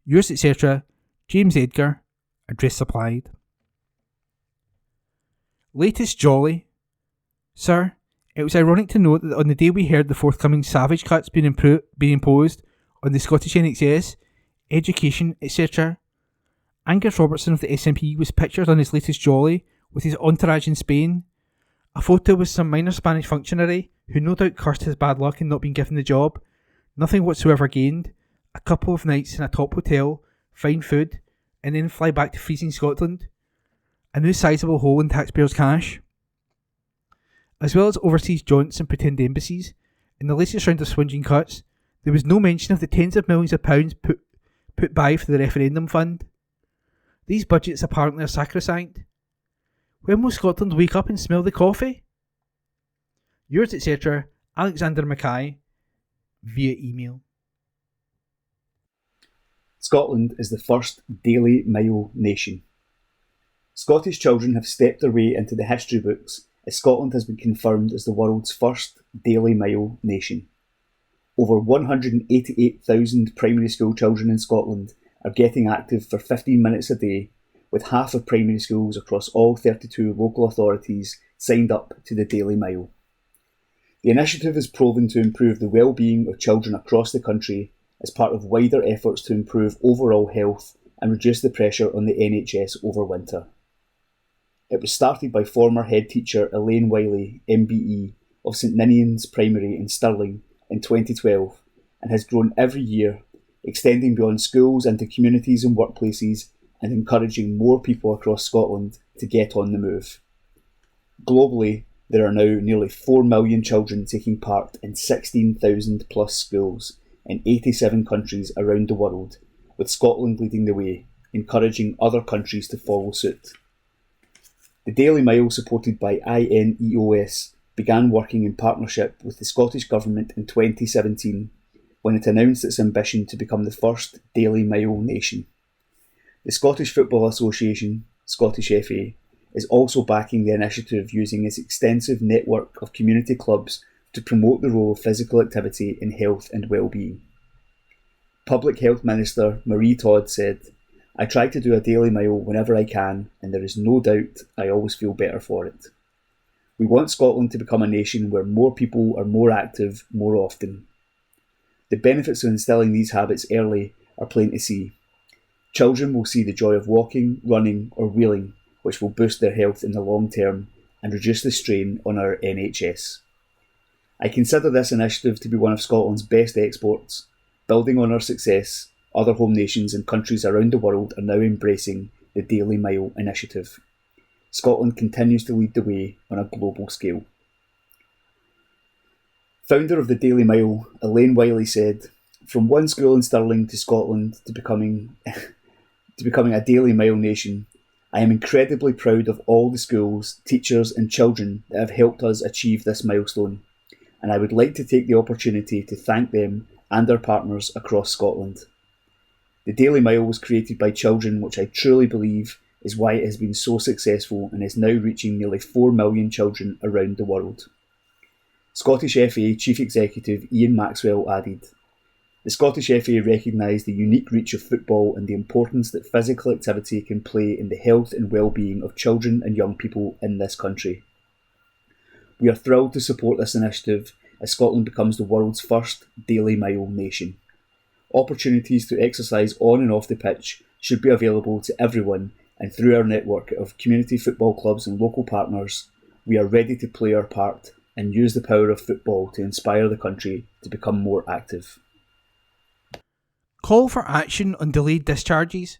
Yours, etc., James Edgar. Address supplied. Latest jolly. Sir, it was ironic to note that on the day we heard the forthcoming savage cuts being imposed on the Scottish NHS, education, etc., Angus Robertson of the SNP was pictured on his latest jolly with his entourage in Spain. A photo with some minor Spanish functionary who no doubt cursed his bad luck in not being given the job. Nothing whatsoever gained. A couple of nights in a top hotel, fine food, and then fly back to freezing Scotland. A new sizable hole in taxpayers' cash. As well as overseas jaunts and pretend embassies, in the latest round of swinging cuts, there was no mention of the tens of millions of pounds put by for the referendum fund. These budgets apparently are sacrosanct. When will Scotland wake up and smell the coffee? Yours, etc., Alexander Mackay, via email. Scotland is the first Daily Mail nation. Scottish children have stepped their way into the history books as Scotland has been confirmed as the world's first Daily Mail nation. Over 188,000 primary school children in Scotland are getting active for 15 minutes a day, with half of primary schools across all 32 local authorities signed up to the Daily Mail. The initiative is proven to improve the well-being of children across the country as part of wider efforts to improve overall health and reduce the pressure on the NHS over winter. It was started by former head teacher Elaine Wiley, MBE, of St Ninian's Primary in Stirling in 2012 and has grown every year, extending beyond schools into communities and workplaces and encouraging more people across Scotland to get on the move. Globally, there are now nearly 4 million children taking part in 16,000 plus schools in 87 countries around the world, with Scotland leading the way, encouraging other countries to follow suit. The Daily Mail, supported by INEOS, began working in partnership with the Scottish Government in 2017 when it announced its ambition to become the first Daily Mail nation. The Scottish Football Association, Scottish FA, is also backing the initiative using its extensive network of community clubs to promote the role of physical activity in health and well-being. Public Health Minister Marie Todd said, I try to do a daily mile whenever I can, and there is no doubt I always feel better for it. We want Scotland to become a nation where more people are more active more often. The benefits of instilling these habits early are plain to see. Children will see the joy of walking, running or wheeling, which will boost their health in the long term and reduce the strain on our NHS. I consider this initiative to be one of Scotland's best exports. Building on our success, other home nations and countries around the world are now embracing the Daily Mile initiative. Scotland continues to lead the way on a global scale. Founder of the Daily Mile, Elaine Wiley said, "From one school in Stirling to Scotland to becoming a Daily Mile nation, I am incredibly proud of all the schools, teachers and children that have helped us achieve this milestone, and I would like to take the opportunity to thank them and our partners across Scotland. The Daily Mile was created by children, which I truly believe is why it has been so successful and is now reaching nearly 4 million children around the world." Scottish FA Chief Executive Ian Maxwell added, "The Scottish FA recognise the unique reach of football and the importance that physical activity can play in the health and well-being of children and young people in this country. We are thrilled to support this initiative as Scotland becomes the world's first Daily Mile nation. Opportunities to exercise on and off the pitch should be available to everyone, and through our network of community football clubs and local partners, we are ready to play our part and use the power of football to inspire the country to become more active." Call for action on delayed discharges.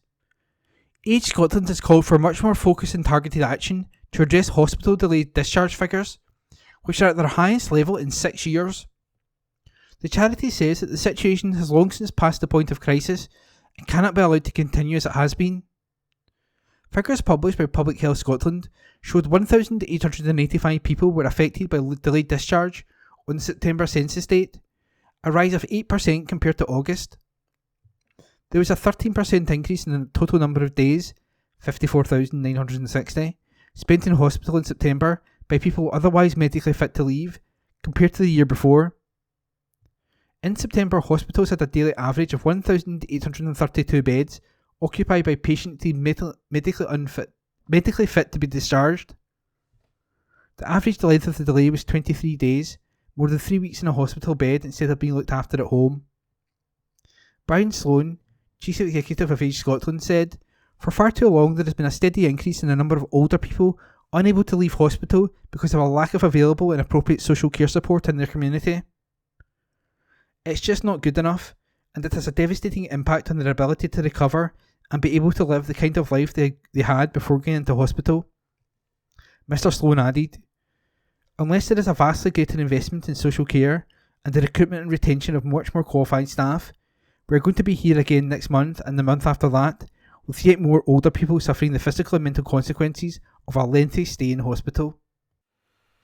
Age Scotland has called for much more focused and targeted action to address hospital delayed discharge figures, which are at their highest level in 6 years. The charity says that the situation has long since passed the point of crisis and cannot be allowed to continue as it has been. Figures published by Public Health Scotland showed 1,885 people were affected by delayed discharge on the September census date, a rise of 8% compared to August. There was a 13% increase in the total number of days, 54,960, spent in hospital in September by people otherwise medically fit to leave, compared to the year before. In September, hospitals had a daily average of 1,832 beds occupied by patients deemed medically fit to be discharged. The average length of the delay was 23 days, more than 3 weeks in a hospital bed instead of being looked after at home. Brian Sloan, Chief Executive of Age Scotland, said, "For far too long there has been a steady increase in the number of older people unable to leave hospital because of a lack of available and appropriate social care support in their community. It's just not good enough, and it has a devastating impact on their ability to recover and be able to live the kind of life they had before going into hospital." Mr. Sloan added, "Unless there is a vastly greater investment in social care and the recruitment and retention of much more qualified staff, we're going to be here again next month and the month after that, with yet more older people suffering the physical and mental consequences of a lengthy stay in hospital."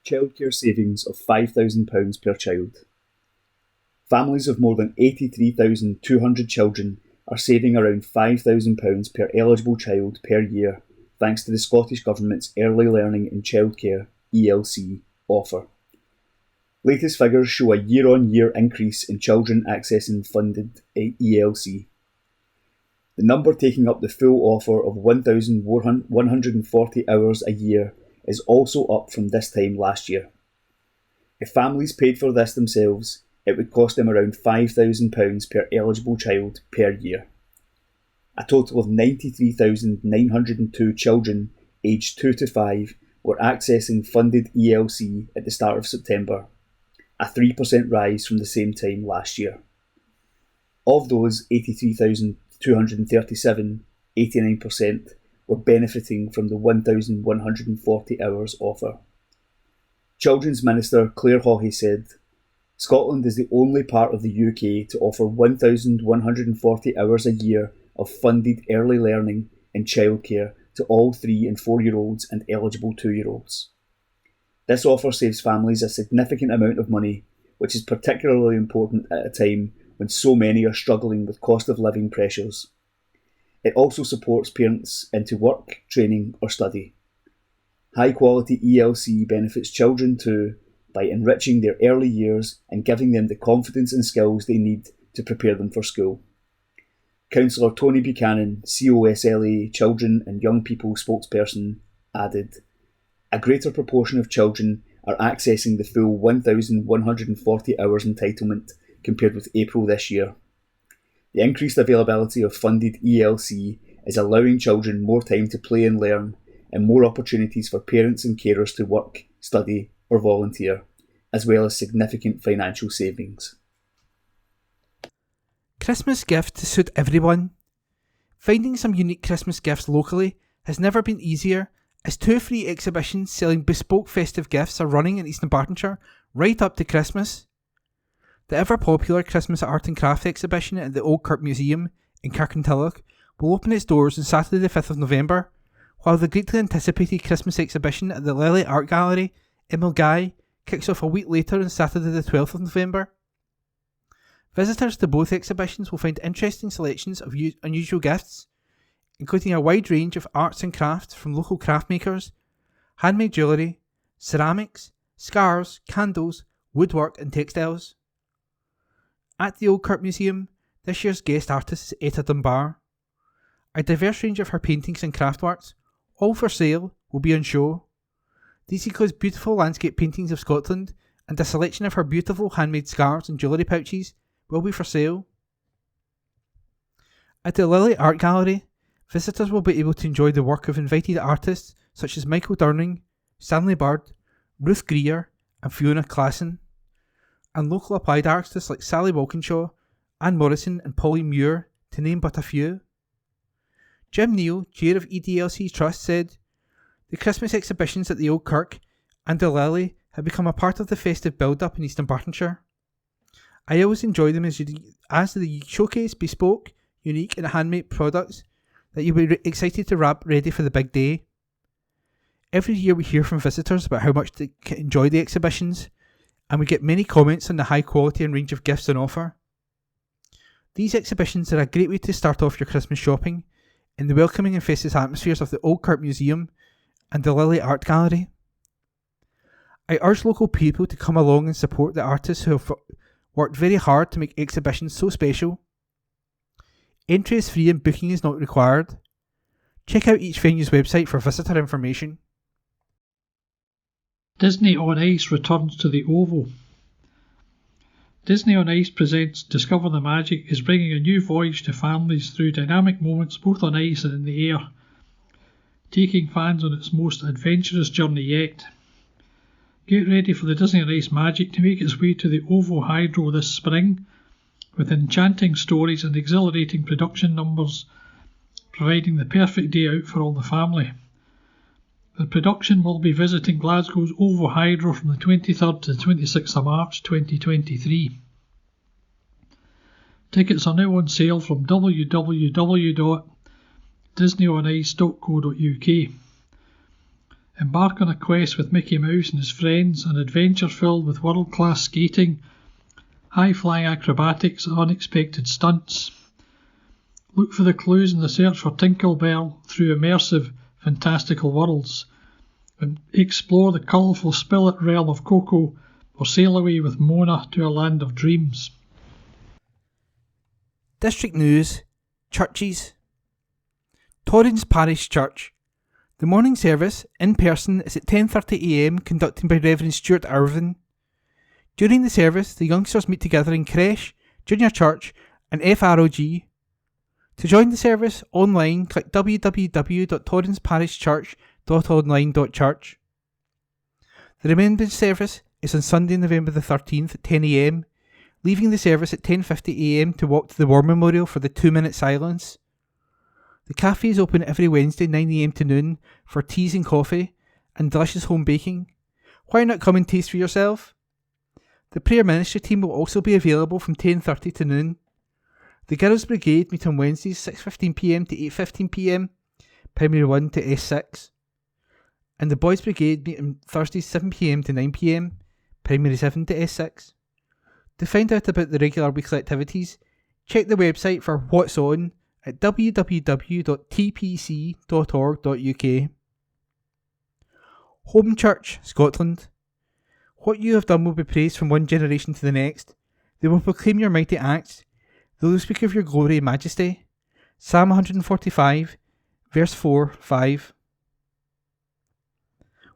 Childcare savings of £5,000 per child. Families of more than 83,200 children are saving around £5,000 per eligible child per year, thanks to the Scottish Government's Early Learning in Childcare (ELC) offer. Latest figures show a year-on-year increase in children accessing funded ELC. The number taking up the full offer of 1,140 hours a year is also up from this time last year. If families paid for this themselves, it would cost them around £5,000 per eligible child per year. A total of 93,902 children aged 2 to 5 were accessing funded ELC at the start of September, a 3% rise from the same time last year. Of those 83,237, 89% were benefiting from the 1,140 hours offer. Children's Minister Claire Haughey said, "Scotland is the only part of the UK to offer 1,140 hours a year of funded early learning in childcare to all 3 and 4-year-olds and eligible 2-year-olds. This offer saves families a significant amount of money, which is particularly important at a time when so many are struggling with cost of living pressures. It also supports parents into work, training or study. High quality ELC benefits children too by enriching their early years and giving them the confidence and skills they need to prepare them for school. Councillor Tony Buchanan, COSLA Children and Young People spokesperson, added, "A greater proportion of children are accessing the full 1,140 hours entitlement compared with April this year. The increased availability of funded ELC is allowing children more time to play and learn, and more opportunities for parents and carers to work, study or volunteer, as well as significant financial savings." Christmas gifts to suit everyone. Finding some unique Christmas gifts locally has never been easier, as 2 free exhibitions selling bespoke festive gifts are running in Eastern Bartonshire right up to Christmas. The ever-popular Christmas Art and Craft exhibition at the Old Kirk Museum in Kirkintilloch will open its doors on Saturday the 5th of November, while the greatly anticipated Christmas exhibition at the Lily Art Gallery in Milngavie kicks off a week later on Saturday the 12th of November. Visitors to both exhibitions will find interesting selections of unusual gifts, including a wide range of arts and crafts from local craft makers, handmade jewellery, ceramics, scarves, candles, woodwork and textiles. At the Old Kirk Museum, this year's guest artist is Etta Dunbar. A diverse range of her paintings and craftworks, all for sale, will be on show. These include beautiful landscape paintings of Scotland, and a selection of her beautiful handmade scarves and jewellery pouches will be for sale. At the Lily Art Gallery, visitors will be able to enjoy the work of invited artists such as Michael Durning, Stanley Bird, Ruth Greer and Fiona Classen, and local applied artists like Sally Walkinshaw, Anne Morrison and Pauline Muir, to name but a few. Jim Neal, chair of EDLC Trust, said, "The Christmas exhibitions at the Old Kirk and the Lily have become a part of the festive build-up in Eastern Bartonshire. I always enjoy them as they showcase bespoke, unique and handmade products that you'll be excited to wrap ready for the big day. Every year we hear from visitors about how much they enjoy the exhibitions, and we get many comments on the high quality and range of gifts on offer. These exhibitions are a great way to start off your Christmas shopping in the welcoming and festive atmospheres of the Old Kirk Museum and the Lily Art Gallery. I urge local people to come along and support the artists who have worked very hard to make exhibitions so special. Entry is free and booking is not required. Check out each venue's website for visitor information." Disney on Ice returns to the Oval. Disney on Ice presents Discover the Magic is bringing a new voyage to families through dynamic moments both on ice and in the air, taking fans on its most adventurous journey yet. Get ready for the Disney on Ice magic to make its way to the Oval Hydro this spring, with enchanting stories and exhilarating production numbers, providing the perfect day out for all the family. The production will be visiting Glasgow's Oval Hydro from the 23rd to the 26th of March 2023. Tickets are now on sale from www.disneyonice.co.uk. Embark on a quest with Mickey Mouse and his friends, an adventure filled with world-class skating, high-flying acrobatics and unexpected stunts. Look for the clues in the search for Tinkerbell through immersive, fantastical worlds, and explore the colourful spirit realm of Coco, or sail away with Mona to a land of dreams. District News. Churches. Torrens Parish Church. The morning service, in person, is at 10:30am, conducted by Reverend Stuart Irvin. During the service, the youngsters meet together in creche, junior church and FROG. To join the service, online, click www.torrensparishchurch.online.church. The remembrance service is on Sunday, November the 13th at 10am, leaving the service at 10:50am to walk to the War Memorial for the 2-minute silence. The cafe is open every Wednesday 9am to noon for teas and coffee and delicious home baking. Why not come and taste for yourself? The prayer ministry team will also be available from 10:30 to noon. The Girls Brigade meet on Wednesdays 6:15pm to 8:15pm, Primary 1 to S6. And the Boys Brigade meet on Thursdays 7pm to 9pm, Primary 7 to S6. To find out about the regular weekly activities, check the website for What's On at www.tpc.org.uk. Home Church, Scotland. What you have done will be praised from one generation to the next. They will proclaim your mighty acts. They will speak of your glory and majesty. Psalm 145, verse 4-5.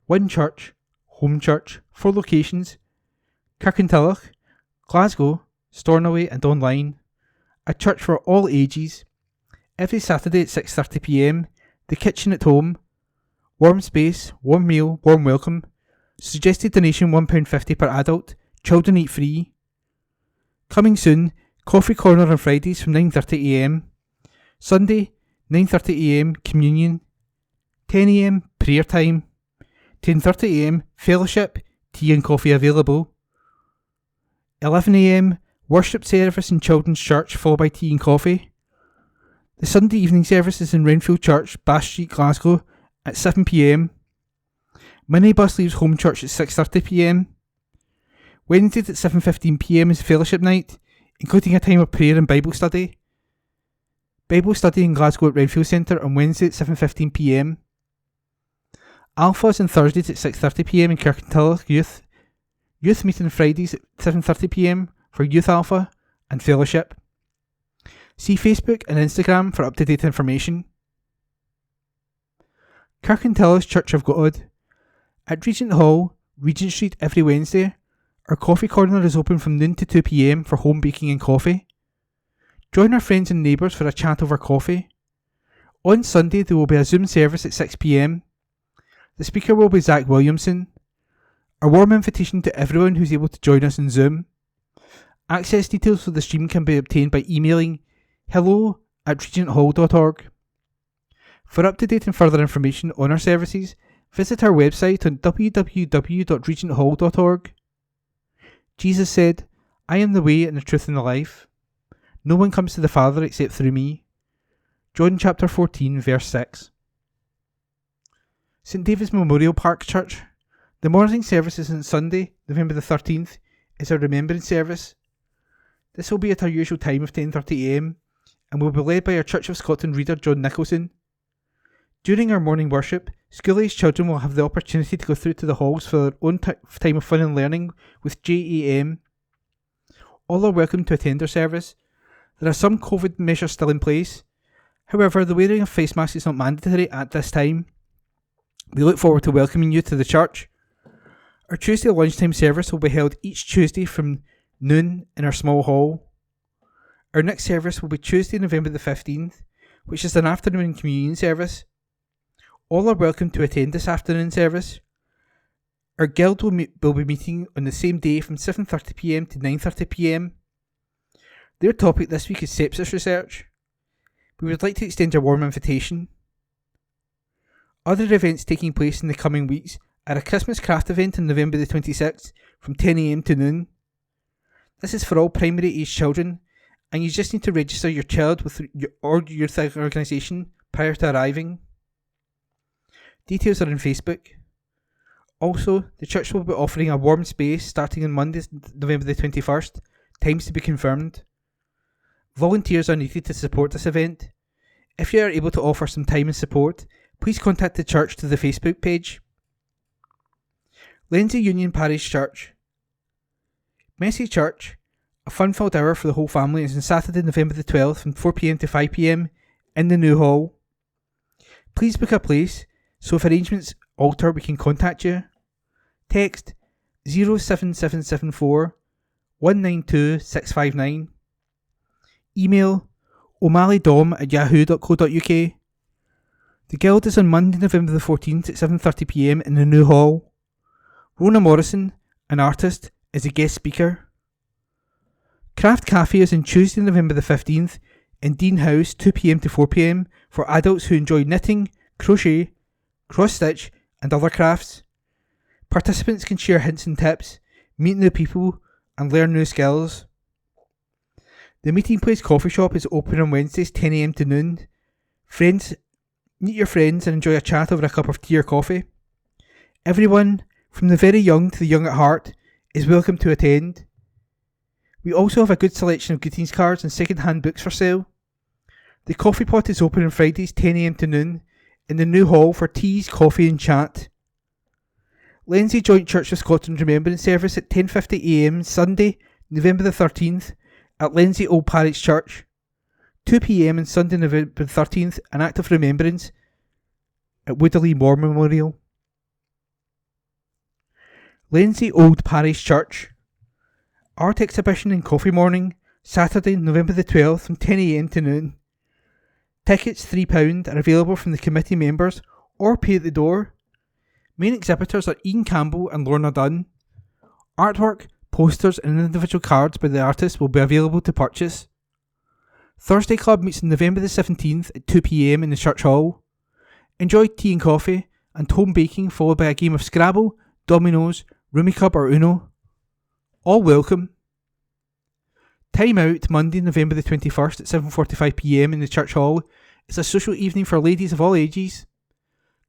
One church, home church, 4 locations: Kirkintilloch, Glasgow, Stornoway and online. A church for all ages. Every Saturday at 6:30 p.m. The kitchen at home. Warm space, warm meal, warm welcome. Suggested donation £1.50 per adult. Children eat free. Coming soon, coffee corner on Fridays from 9:30 a.m. Sunday, 9:30 a.m. communion. 10 a.m. prayer time. 10:30 a.m. fellowship, tea and coffee available. 11 a.m. worship service in Children's Church, followed by tea and coffee. The Sunday evening service is in Renfield Church, Bass Street, Glasgow, at 7 p.m. Minibus leaves home church at 6:30 p.m. Wednesdays at 7:15 p.m. is fellowship night, including a time of prayer and Bible study. Bible study in Glasgow at Renfield Centre on Wednesday at 7:15 p.m. Alphas on Thursdays at 6:30 p.m. in Kirkintilloch Youth. Youth meet on Fridays at 7:30 p.m. for Youth Alpha and Fellowship. See Facebook and Instagram for up-to-date information. Kirkintilloch Church of God. At Regent Hall, Regent Street, every Wednesday. Our coffee corner is open from noon to 2 p.m. for home baking and coffee. Join our friends and neighbours for a chat over coffee. On Sunday there will be a Zoom service at 6 p.m. The speaker will be Zach Williamson. A warm invitation to everyone who's able to join us on Zoom. Access details for the stream can be obtained by emailing hello@regenthall.org. For up-to-date and further information on our services, visit our website on www.regenthall.org. Jesus said, "I am the way and the truth and the life. No one comes to the Father except through me." John chapter 14, verse 6. St David's Memorial Park Church. The morning services on Sunday, November the 13th, is our remembrance service. This will be at our usual time of 10:30 a.m. and will be led by our Church of Scotland reader John Nicholson. During our morning worship, school-aged children will have the opportunity to go through to the halls for their own time of fun and learning with JAM. All are welcome to attend our service. There are some COVID measures still in place. However, the wearing of face masks is not mandatory at this time. We look forward to welcoming you to the church. Our Tuesday lunchtime service will be held each Tuesday from noon in our small hall. Our next service will be Tuesday, November the 15th, which is an afternoon communion service. All are welcome to attend this afternoon service. Our guild will be meeting on the same day from 7:30 p.m. to 9:30 p.m. Their topic this week is sepsis research. We would like to extend a warm invitation. Other events taking place in the coming weeks are a Christmas craft event on November the 26th from 10 a.m. to noon. This is for all primary age children, and you just need to register your child with your youth organisation prior to arriving. Details are on Facebook. Also, the church will be offering a warm space starting on Monday, November the 21st. Times to be confirmed. Volunteers are needed to support this event. If you are able to offer some time and support, please contact the church to the Facebook page. Lenzie Union Parish Church. Messy Church, a fun-filled hour for the whole family, is on Saturday, November the 12th from 4 p.m. to 5 p.m. in the new hall. Please book a place, so if arrangements alter we can contact you. Text 07774 192 659. Email o'malley.dom@yahoo.co.uk. The guild is on Monday, November the 14th at 7:30 p.m. in the new hall. Rona Morrison, an artist, is a guest speaker. Craft Cafe is on Tuesday, November the 15th in Dean House, 2 p.m. to 4 p.m. for adults who enjoy knitting, crochet, cross-stitch and other crafts. Participants can share hints and tips, meet new people and learn new skills. The Meeting Place coffee shop is open on Wednesdays 10 a.m. to noon. Meet your friends and enjoy a chat over a cup of tea or coffee. Everyone, from the very young to the young at heart, is welcome to attend. We also have a good selection of greetings cards and second-hand books for sale. The coffee pot is open on Fridays 10 a.m. to noon in the new hall for teas, coffee and chat. Lenzie Joint Church of Scotland Remembrance Service at 10:50 a.m. Sunday, November the 13th at Lenzie Old Parish Church. 2 p.m. on Sunday, November the 13th, an act of remembrance at Woodley War Memorial. Lenzie Old Parish Church. Art exhibition and coffee morning, Saturday, November the 12th from 10 a.m. to noon. Tickets £3 are available from the committee members or pay at the door. Main exhibitors are Ian Campbell and Lorna Dunn. Artwork, posters and individual cards by the artists will be available to purchase. Thursday Club meets on November the 17th at 2 p.m. in the church hall. Enjoy tea and coffee and home baking, followed by a game of Scrabble, Dominoes, Rummikub or Uno. All welcome. Time out Monday, November the 21st at 7:45 p.m. in the church hall is a social evening for ladies of all ages.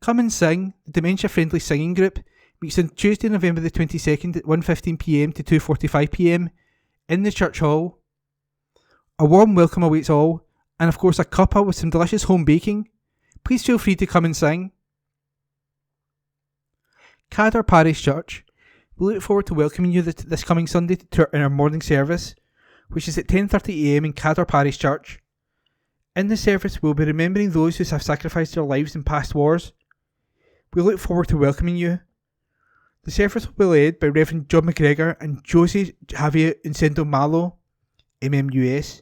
Come and Sing, the dementia-friendly singing group, meets on Tuesday, November the 22nd at 1:15 p.m. to 2:45 p.m. in the church hall. A warm welcome awaits all, and of course a cuppa with some delicious home baking. Please feel free to come and sing. Cadder Parish Church. We look forward to welcoming you this coming Sunday in our morning service, which is at 10:30 a.m. in Cadder Parish Church. In the service, we'll be remembering those who have sacrificed their lives in past wars. We look forward to welcoming you. The service will be led by Reverend John McGregor and Josie Javier Incendo Malo, MMUS.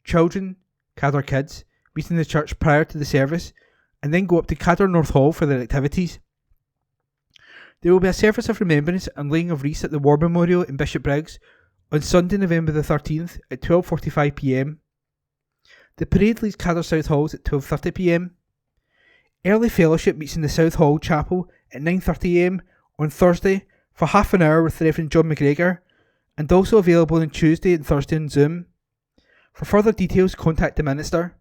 Children, Cadder Kids, meet in the church prior to the service and then go up to Cadder North Hall for their activities. There will be a service of remembrance and laying of wreaths at the War Memorial in Bishopbriggs on Sunday, November the 13th at 12:45 p.m. The parade leaves Cadder South Halls at 12:30 p.m. Early fellowship meets in the South Hall Chapel at 9:30 a.m. on Thursday for half an hour with Reverend John McGregor, and also available on Tuesday and Thursday on Zoom. For further details, contact the minister.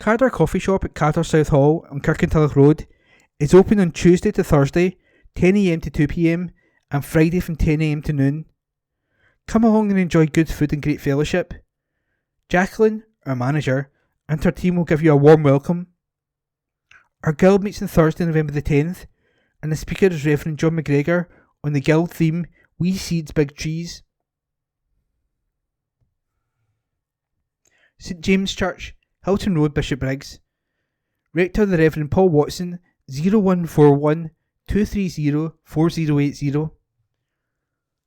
Cadder Coffee Shop at Cadder South Hall on Kirkintilloch Road is open on Tuesday to Thursday, 10 a.m. to 2 p.m, and Friday from 10 a.m. to noon. Come along and enjoy good food and great fellowship. Jacqueline, our manager, and her team will give you a warm welcome. Our guild meets on Thursday, November the 10th, and the speaker is Reverend John McGregor on the guild theme, We Seeds Big Trees. St James Church, Hilton Road, Bishopbriggs. Rector the Reverend Paul Watson, 0141 230 4080.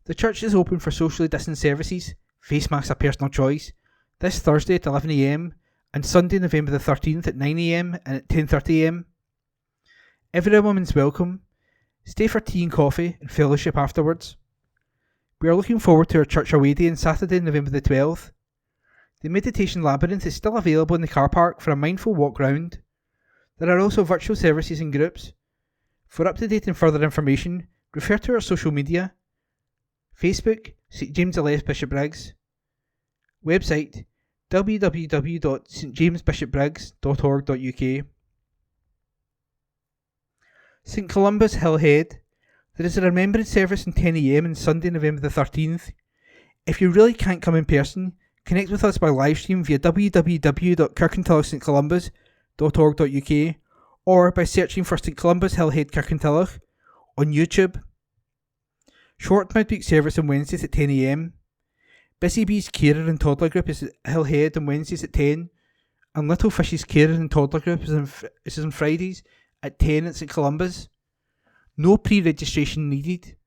The church is open for socially distanced services, face masks a personal choice, this Thursday at 11 a.m. and Sunday, November the 13th at 9 a.m. and at 10:30 a.m. Everyone is welcome. Stay for tea and coffee and fellowship afterwards. We are looking forward to our church away day on Saturday, November the 12th. The Meditation Labyrinth is still available in the car park for a mindful walk round. There are also virtual services in groups. For up-to-date and further information, refer to our social media. Facebook, St James the Left Bishopbriggs. Website, www.stjamesbishopbriggs.org.uk. St Columba's Hill Head. There is a remembrance service on 10 a.m. on Sunday, November the 13th. If you really can't come in person, connect with us by livestream via www.kirkintillochstcolumbus.org.uk or by searching for St Columba's Hill Head Kirkintilloch on YouTube. Short midweek service on Wednesdays at 10 a.m. Busy Bees Carer and Toddler Group is at Hill Head on Wednesdays at 10, and Little Fishes Carer and Toddler Group is on Fridays at 10 at St Columba's. No pre-registration needed.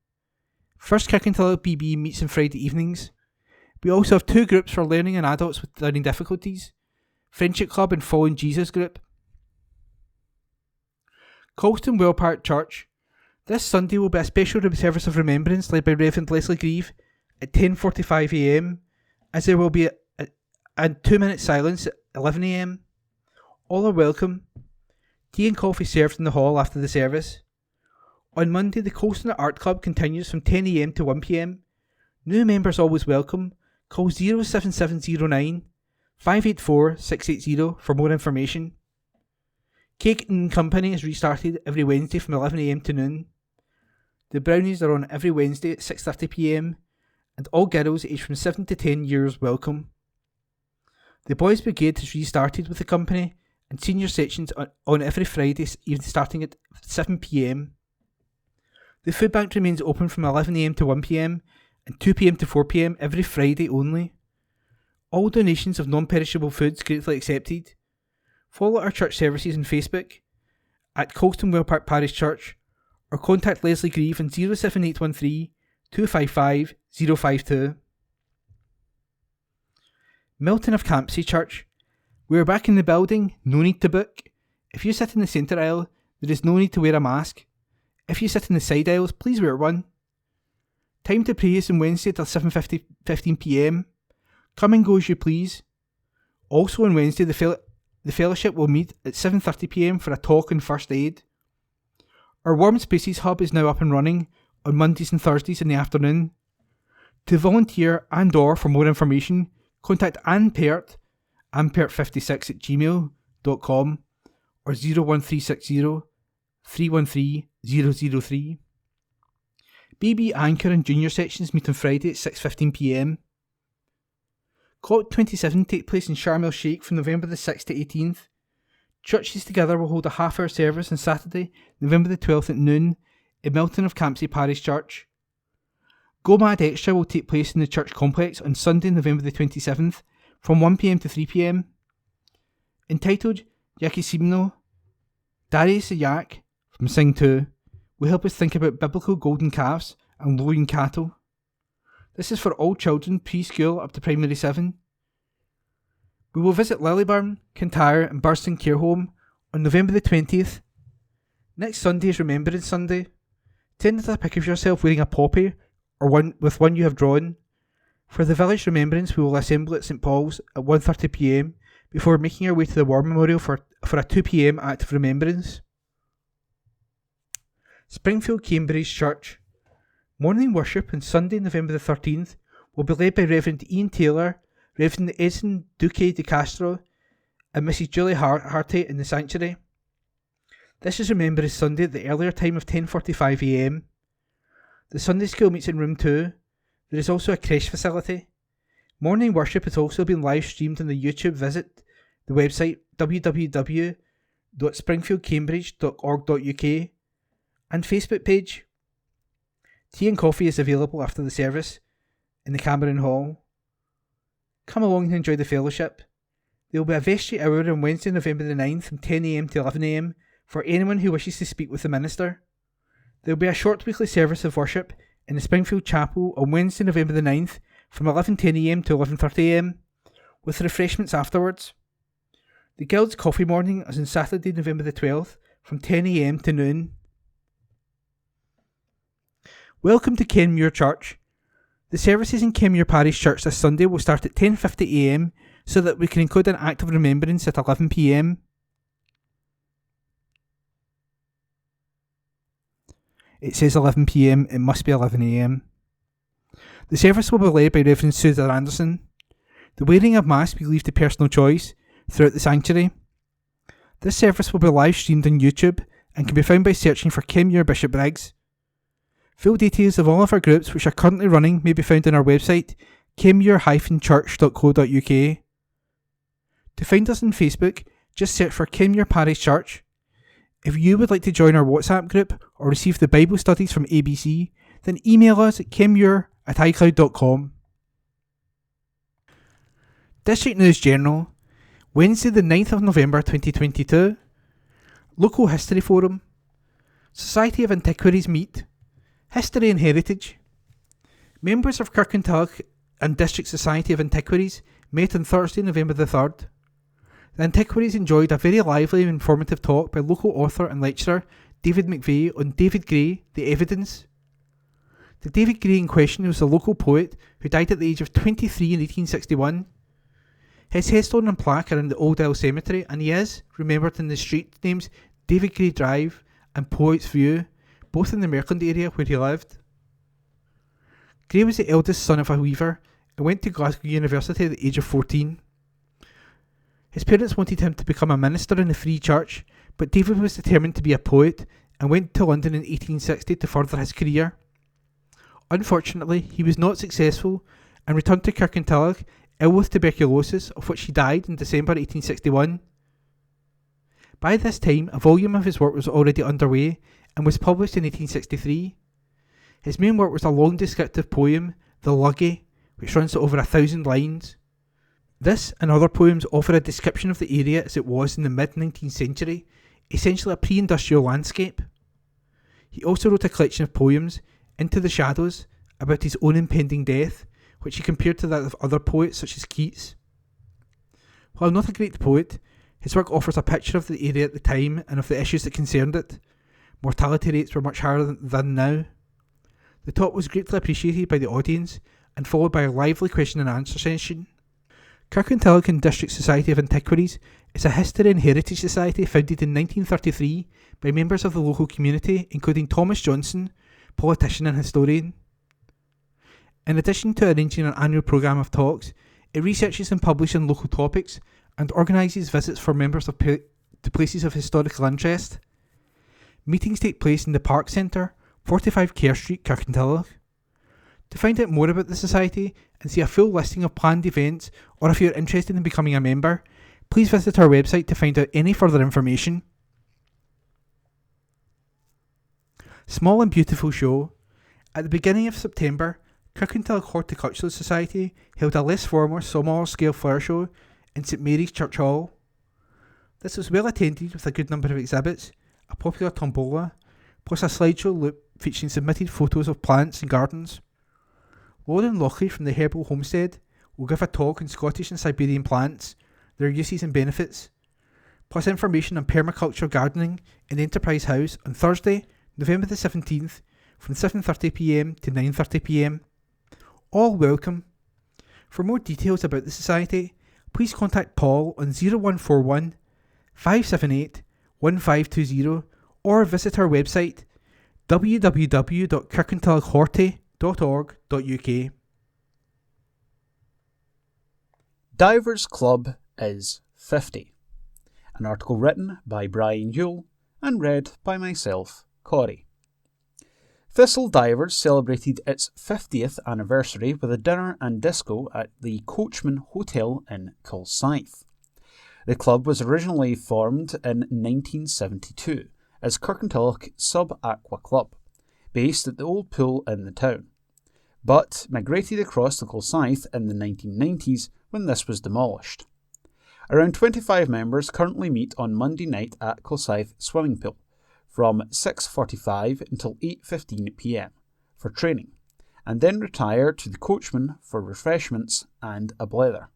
First Kirkintilloch BB meets on Friday evenings. We also have two groups for learning and adults with learning difficulties, Friendship Club and Following Jesus group. Colston Well Park Church. This Sunday will be a special service of remembrance led by Reverend Leslie Grieve at 10:45 a.m, as there will be a 2-minute silence at 11 a.m. All are welcome. Tea and coffee served in the hall after the service. On Monday, the Colston Art Club continues from 10 a.m. to 1 p.m. New members always welcome. Call 07709 584 680 for more information. Cake and Company is restarted every Wednesday from 11 a.m. to noon. The brownies are on every Wednesday at 6:30 p.m. and all girls aged from 7 to 10 years welcome. The Boys Brigade has restarted with the company and senior sections on every Friday starting at 7 p.m. The food bank remains open from 11 a.m. to 1 p.m. and 2 p.m. to 4 p.m. every Friday only. All donations of non-perishable foods gratefully accepted. Follow our church services on Facebook at Colston Wellpark Parish Church, or contact Leslie Grieve on 07813 255 052. Milton of Campsie Church. We are back in the building, no need to book. If you sit in the centre aisle, there is no need to wear a mask. If you sit in the side aisles, please wear one. Time to pray is on Wednesday till 7:15pm. Come and go as you please. Also on Wednesday, the fellowship will meet at 7:30pm for a talk on first aid. Our Warm Spaces Hub is now up and running on Mondays and Thursdays in the afternoon. To volunteer and or for more information, contact Anne Pert, anpert56@gmail.com or 01360 313 003. BB Anchor and Junior sections meet on Friday at 6:15pm. COP27 take place in Sharm el Sheikh from November the 6th to 18th. Churches together will hold a half-hour service on Saturday, November the 12th at noon in Milton of Campsie Parish Church. Go Mad Extra will take place in the church complex on Sunday, November the 27th from 1pm to 3pm. Entitled Yakisimno, Darius the Yak from Sing 2 will help us think about biblical golden calves and loin cattle. This is for all children preschool up to primary 7. We will visit Lilliburn, Kintyre and Burston Care Home on November the 20th. Next Sunday is Remembrance Sunday. Send us a pic of yourself wearing a poppy or one you have drawn. For the village remembrance, we will assemble at St Paul's at 1:30pm before making our way to the War Memorial for a 2pm act of remembrance. Springfield Cambridge Church. Morning worship on Sunday, November the 13th will be led by Reverend Ian Taylor, Reverend Edson Duque de Castro and Mrs Julie Harty in the sanctuary. This is Remembrance Sunday at the earlier time of 10:45am. The Sunday school meets in room 2. There is also a creche facility. Morning worship has also been live streamed on the YouTube. Visit the website www.springfieldcambridge.org.uk and Facebook page. Tea and coffee is available after the service in the Cameron Hall. Come along and enjoy the fellowship. There will be a vestry hour on Wednesday, November the 9th from 10am to 11am for anyone who wishes to speak with the minister. There will be a short weekly service of worship in the Springfield Chapel on Wednesday, November the 9th from 11:10am to 11:30am with refreshments afterwards. The Guild's coffee morning is on Saturday, November the 12th from 10am to noon. Welcome to Kenmure Church. The services in Kenmure Parish Church this Sunday will start at 10:50am so that we can include an act of remembrance at 11pm. It says 11pm, it must be 11am. The service will be led by Reverend Susan Anderson. The wearing of masks we leave to personal choice throughout the sanctuary. This service will be live streamed on YouTube and can be found by searching for Kenmure Bishopbriggs. Full details of all of our groups which are currently running may be found on our website, kenmure-church.co.uk. To find us on Facebook, just search for Kenmure Parish Church. If you would like to join our WhatsApp group or receive the Bible studies from ABC, then email us at kenmure@icloud.com. District News General, Wednesday the 9th of November 2022. Local History Forum. Society of Antiquaries meet. History and Heritage. Members of Kirkintilloch and District Society of Antiquaries met on Thursday, November the 3rd. The Antiquaries enjoyed a very lively and informative talk by local author and lecturer David McVeigh on David Gray, The Evidence. The David Gray in question was a local poet who died at the age of 23 in 1861. His headstone and plaque are in the Old Isle Cemetery, and he is remembered in the street names David Gray Drive and Poet's View, both in the Merkland area where he lived. Gray was the eldest son of a weaver and went to Glasgow University at the age of 14. His parents wanted him to become a minister in the Free Church, but David was determined to be a poet and went to London in 1860 to further his career. Unfortunately, he was not successful and returned to Kirkintilloch ill with tuberculosis, of which he died in December 1861. By this time, a volume of his work was already underway and was published in 1863. His main work was a long descriptive poem, The Luggie, which runs to over 1,000 lines. This and other poems offer a description of the area as it was in the mid-19th century, essentially a pre-industrial landscape. He also wrote a collection of poems, Into the Shadows, about his own impending death, which he compared to that of other poets such as Keats. While not a great poet, his work offers a picture of the area at the time and of the issues that concerned it. Mortality rates were much higher than now. The talk was greatly appreciated by the audience and followed by a lively question and answer session. Kirkintilloch and District Society of Antiquaries is a history and heritage society founded in 1933 by members of the local community, including Thomas Johnson, politician and historian. In addition to arranging an annual programme of talks, it researches and publishes on local topics and organises visits for members to places of historical interest. Meetings take place in the Park Centre, 45 Kerr Street, Kirkintilloch. To find out more about the Society and see a full listing of planned events, or if you are interested in becoming a member, please visit our website to find out any further information. Small and Beautiful Show. At the beginning of September, Kirkintilloch Horticultural Society held a less formal, smaller scale flower show in St Mary's Church Hall. This was well attended with a good number of exhibits, a popular tombola, plus a slideshow loop featuring submitted photos of plants and gardens. Lauren Lockley from the Herbal Homestead will give a talk on Scottish and Siberian plants, their uses and benefits, plus information on permaculture gardening in the Enterprise House on Thursday, November the 17th from 7:30pm to 9:30pm. All welcome. For more details about the Society, please contact Paul on 0141 578 1520 or visit our website www.kirkintillochhorty.org.uk. Divers Club is 50. An article written by Brian Yule and read by myself, Corey. Thistle Divers celebrated its 50th anniversary with a dinner and disco at the Coachman Hotel in Kilsyth. The club was originally formed in 1972 as Kirkintilloch Sub-Aqua Club, based at the old pool in the town, but migrated across to Kilsyth in the 1990s when this was demolished. Around 25 members currently meet on Monday night at Kilsyth Swimming Pool from 6:45 until 8:15pm for training, and then retire to the Coachman for refreshments and a blether.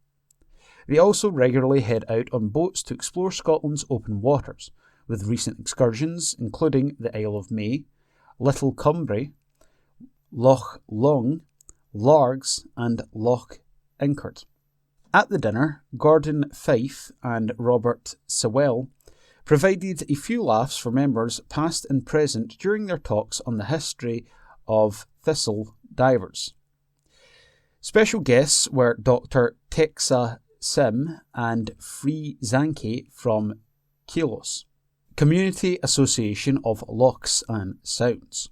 They also regularly head out on boats to explore Scotland's open waters, with recent excursions including the Isle of May, Little Cumbria, Loch Long, Largs and Loch Inkard. At the dinner, Gordon Fife and Robert Sewell provided a few laughs for members past and present during their talks on the history of Thistle Divers. Special guests were Dr. Texa Sim and Free Zanke from Keelos, Community Association of Lochs and Sounds,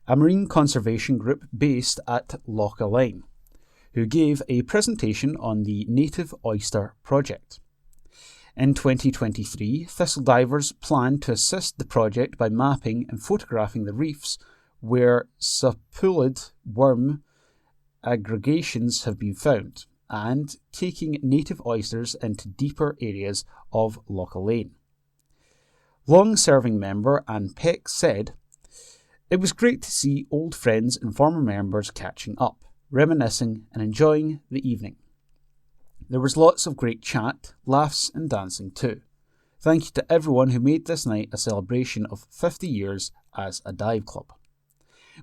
a marine conservation group based at Loch Elaine, who gave a presentation on the Native Oyster Project. In 2023, Thistle Divers plan to assist the project by mapping and photographing the reefs where sapulid worm aggregations have been found, and taking native oysters into deeper areas of Loch Elaine. Long-serving member Anne Peck said, "It was great to see old friends and former members catching up, reminiscing and enjoying the evening. There was lots of great chat, laughs and dancing too. Thank you to everyone who made this night a celebration of 50 years as a dive club.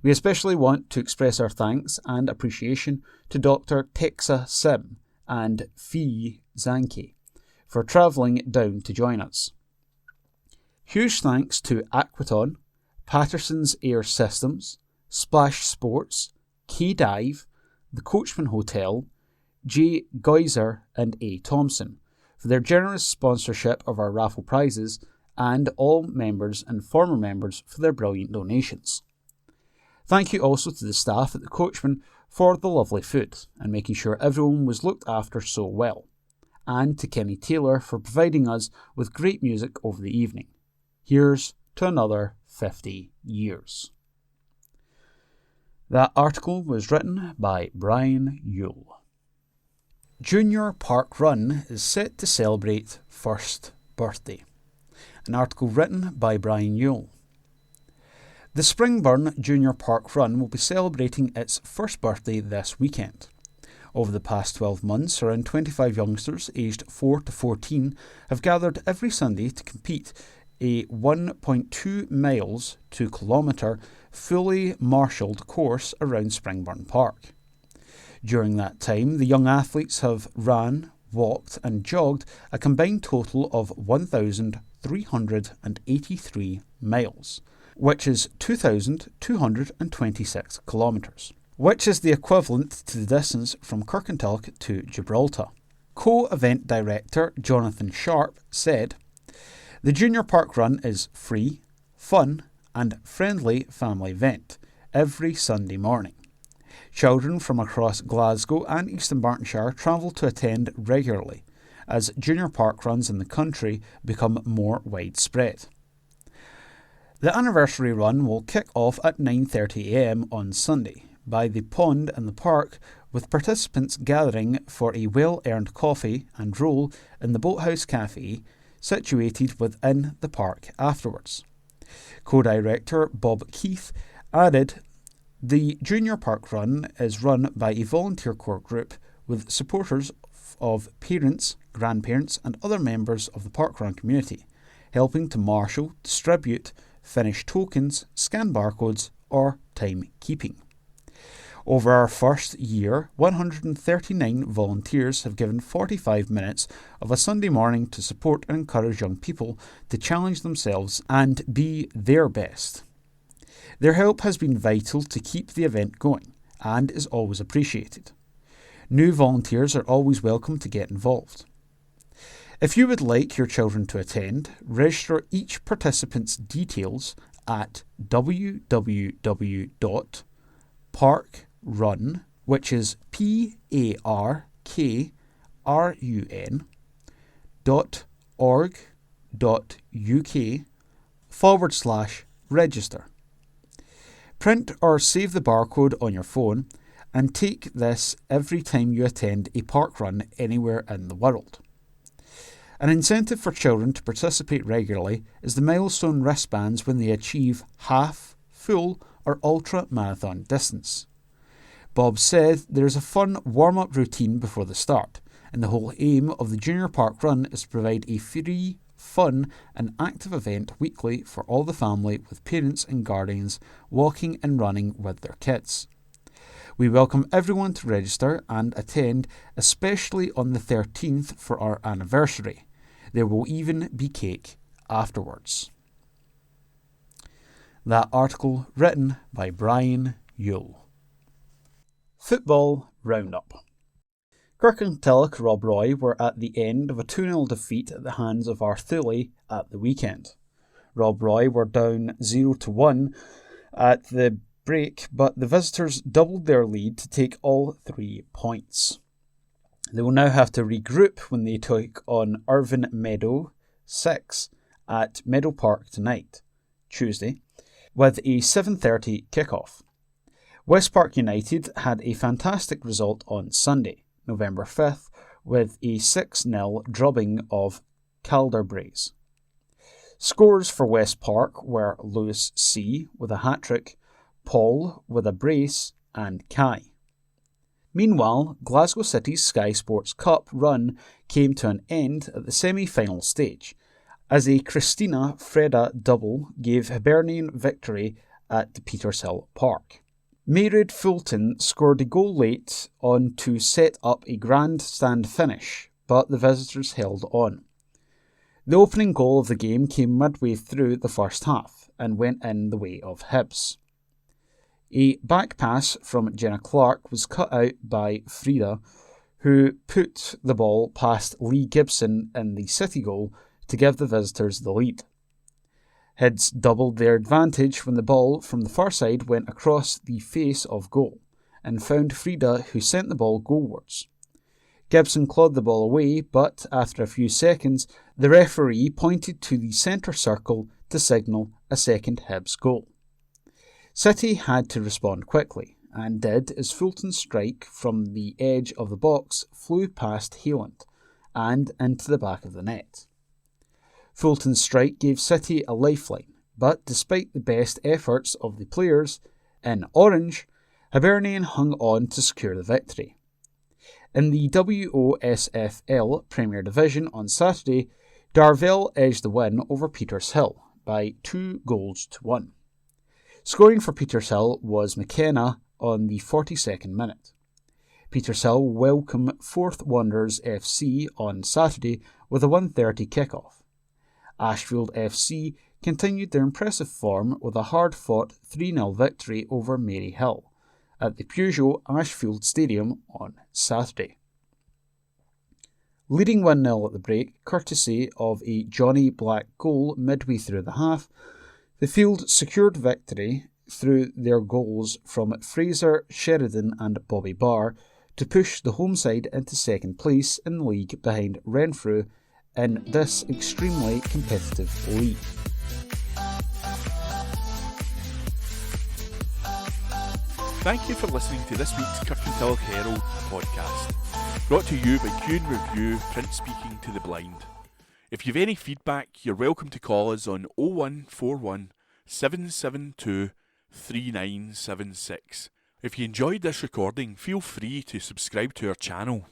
We especially want to express our thanks and appreciation to Dr. Texa Sim and Fee Zanke for travelling down to join us. Huge thanks to Aquaton, Patterson's Air Systems, Splash Sports, K-Dive, the Coachman Hotel, J. Geyser and A. Thompson for their generous sponsorship of our raffle prizes, and all members and former members for their brilliant donations. Thank you also to the staff at the Coachman for the lovely food and making sure everyone was looked after so well, and to Kenny Taylor for providing us with great music over the evening. Here's to another 50 years." That article was written by Brian Yule. Junior Park Run is set to celebrate first birthday. An article written by Brian Yule. The Springburn Junior Park Run will be celebrating its first birthday this weekend. Over the past 12 months, around 25 youngsters aged 4 to 14 have gathered every Sunday to compete a 1.2 miles, 2 kilometre, fully marshalled course around Springburn Park. During that time, the young athletes have ran, walked and jogged a combined total of 1,383 miles, which is 2,226 kilometres, which is the equivalent to the distance from Kirkintilloch to Gibraltar. Co-event director Jonathan Sharp said, "The Junior Park Run is free, fun and friendly family event every Sunday morning. Children from across Glasgow and East Dunbartonshire travel to attend regularly as junior park runs in the country become more widespread." The anniversary run will kick off at 9:30 a.m. on Sunday by the pond in the park, with participants gathering for a well-earned coffee and roll in the Boathouse Cafe situated within the park afterwards. Co-director Bob Keith added, "The Junior Park Run is run by a volunteer core group with supporters of parents, grandparents and other members of the parkrun community, helping to marshal, distribute, finish tokens, scan barcodes or timekeeping. Over our first year, 139 volunteers have given 45 minutes of a Sunday morning to support and encourage young people to challenge themselves and be their best. Their help has been vital to keep the event going and is always appreciated. New volunteers are always welcome to get involved. If you would like your children to attend, register each participant's details at www.parkrun, which is parkrun.org.uk/register. Print or save the barcode on your phone and take this every time you attend a park run anywhere in the world. An incentive for children to participate regularly is the milestone wristbands when they achieve half, full or ultra marathon distance. Bob said there is a fun warm-up routine before the start, and the whole aim of the Junior Park Run is to provide a free, fun and active event weekly for all the family with parents and guardians walking and running with their kids. We welcome everyone to register and attend, especially on the 13th for our anniversary. There will even be cake afterwards." That article written by Brian Yule. Football Roundup. Kirkintilloch Rob Roy were at the end of a 2-0 defeat at the hands of Arthuli at the weekend. Rob Roy were down 0-1 at the break, but the visitors doubled their lead to take all 3 points. They will now have to regroup when they take on Irvine Meadow 6 at Meadow Park tonight, Tuesday, with a 7:30 kickoff. West Park United had a fantastic result on Sunday, November 5th, with a 6-0 drubbing of Calderbraes. Scores for West Park were Lewis C. with a hat-trick, Paul with a brace and Kai. Meanwhile, Glasgow City's Sky Sports Cup run came to an end at the semi-final stage, as a Christina Freda double gave Hibernian victory at the Petershill Park. Mairead Fulton scored a goal late on to set up a grandstand finish, but the visitors held on. The opening goal of the game came midway through the first half and went in the way of Hibs. A back pass from Jenna Clark was cut out by Frida, who put the ball past Lee Gibson in the City goal to give the visitors the lead. Hibs doubled their advantage when the ball from the far side went across the face of goal and found Frida, who sent the ball goalwards. Gibson clawed the ball away, but after a few seconds, the referee pointed to the centre circle to signal a second Hibs goal. City had to respond quickly, and did as Fulton's strike from the edge of the box flew past Heelant and into the back of the net. Fulton's strike gave City a lifeline, but despite the best efforts of the players in orange, Hibernian hung on to secure the victory. In the WOSFL Premier Division on Saturday, Darvell edged the win over Petershill by 2-1. Scoring for Petershill was McKenna on the 42nd minute. Petershill welcome Forth Wanderers FC on Saturday with a 1:30 kick-off. Ashfield FC continued their impressive form with a hard-fought 3-0 victory over Maryhill at the Peugeot Ashfield Stadium on Saturday. Leading 1-0 at the break, courtesy of a Johnny Black goal midway through the half, the field secured victory through their goals from Fraser, Sheridan and Bobby Barr to push the home side into second place in the league behind Renfrew in this extremely competitive league. Thank you for listening to this week's Kirkintilloch Herald podcast, brought to you by Q & Review, print speaking to the blind. If you've any feedback, you're welcome to call us on 0141 772 3976. If you enjoyed this recording, feel free to subscribe to our channel.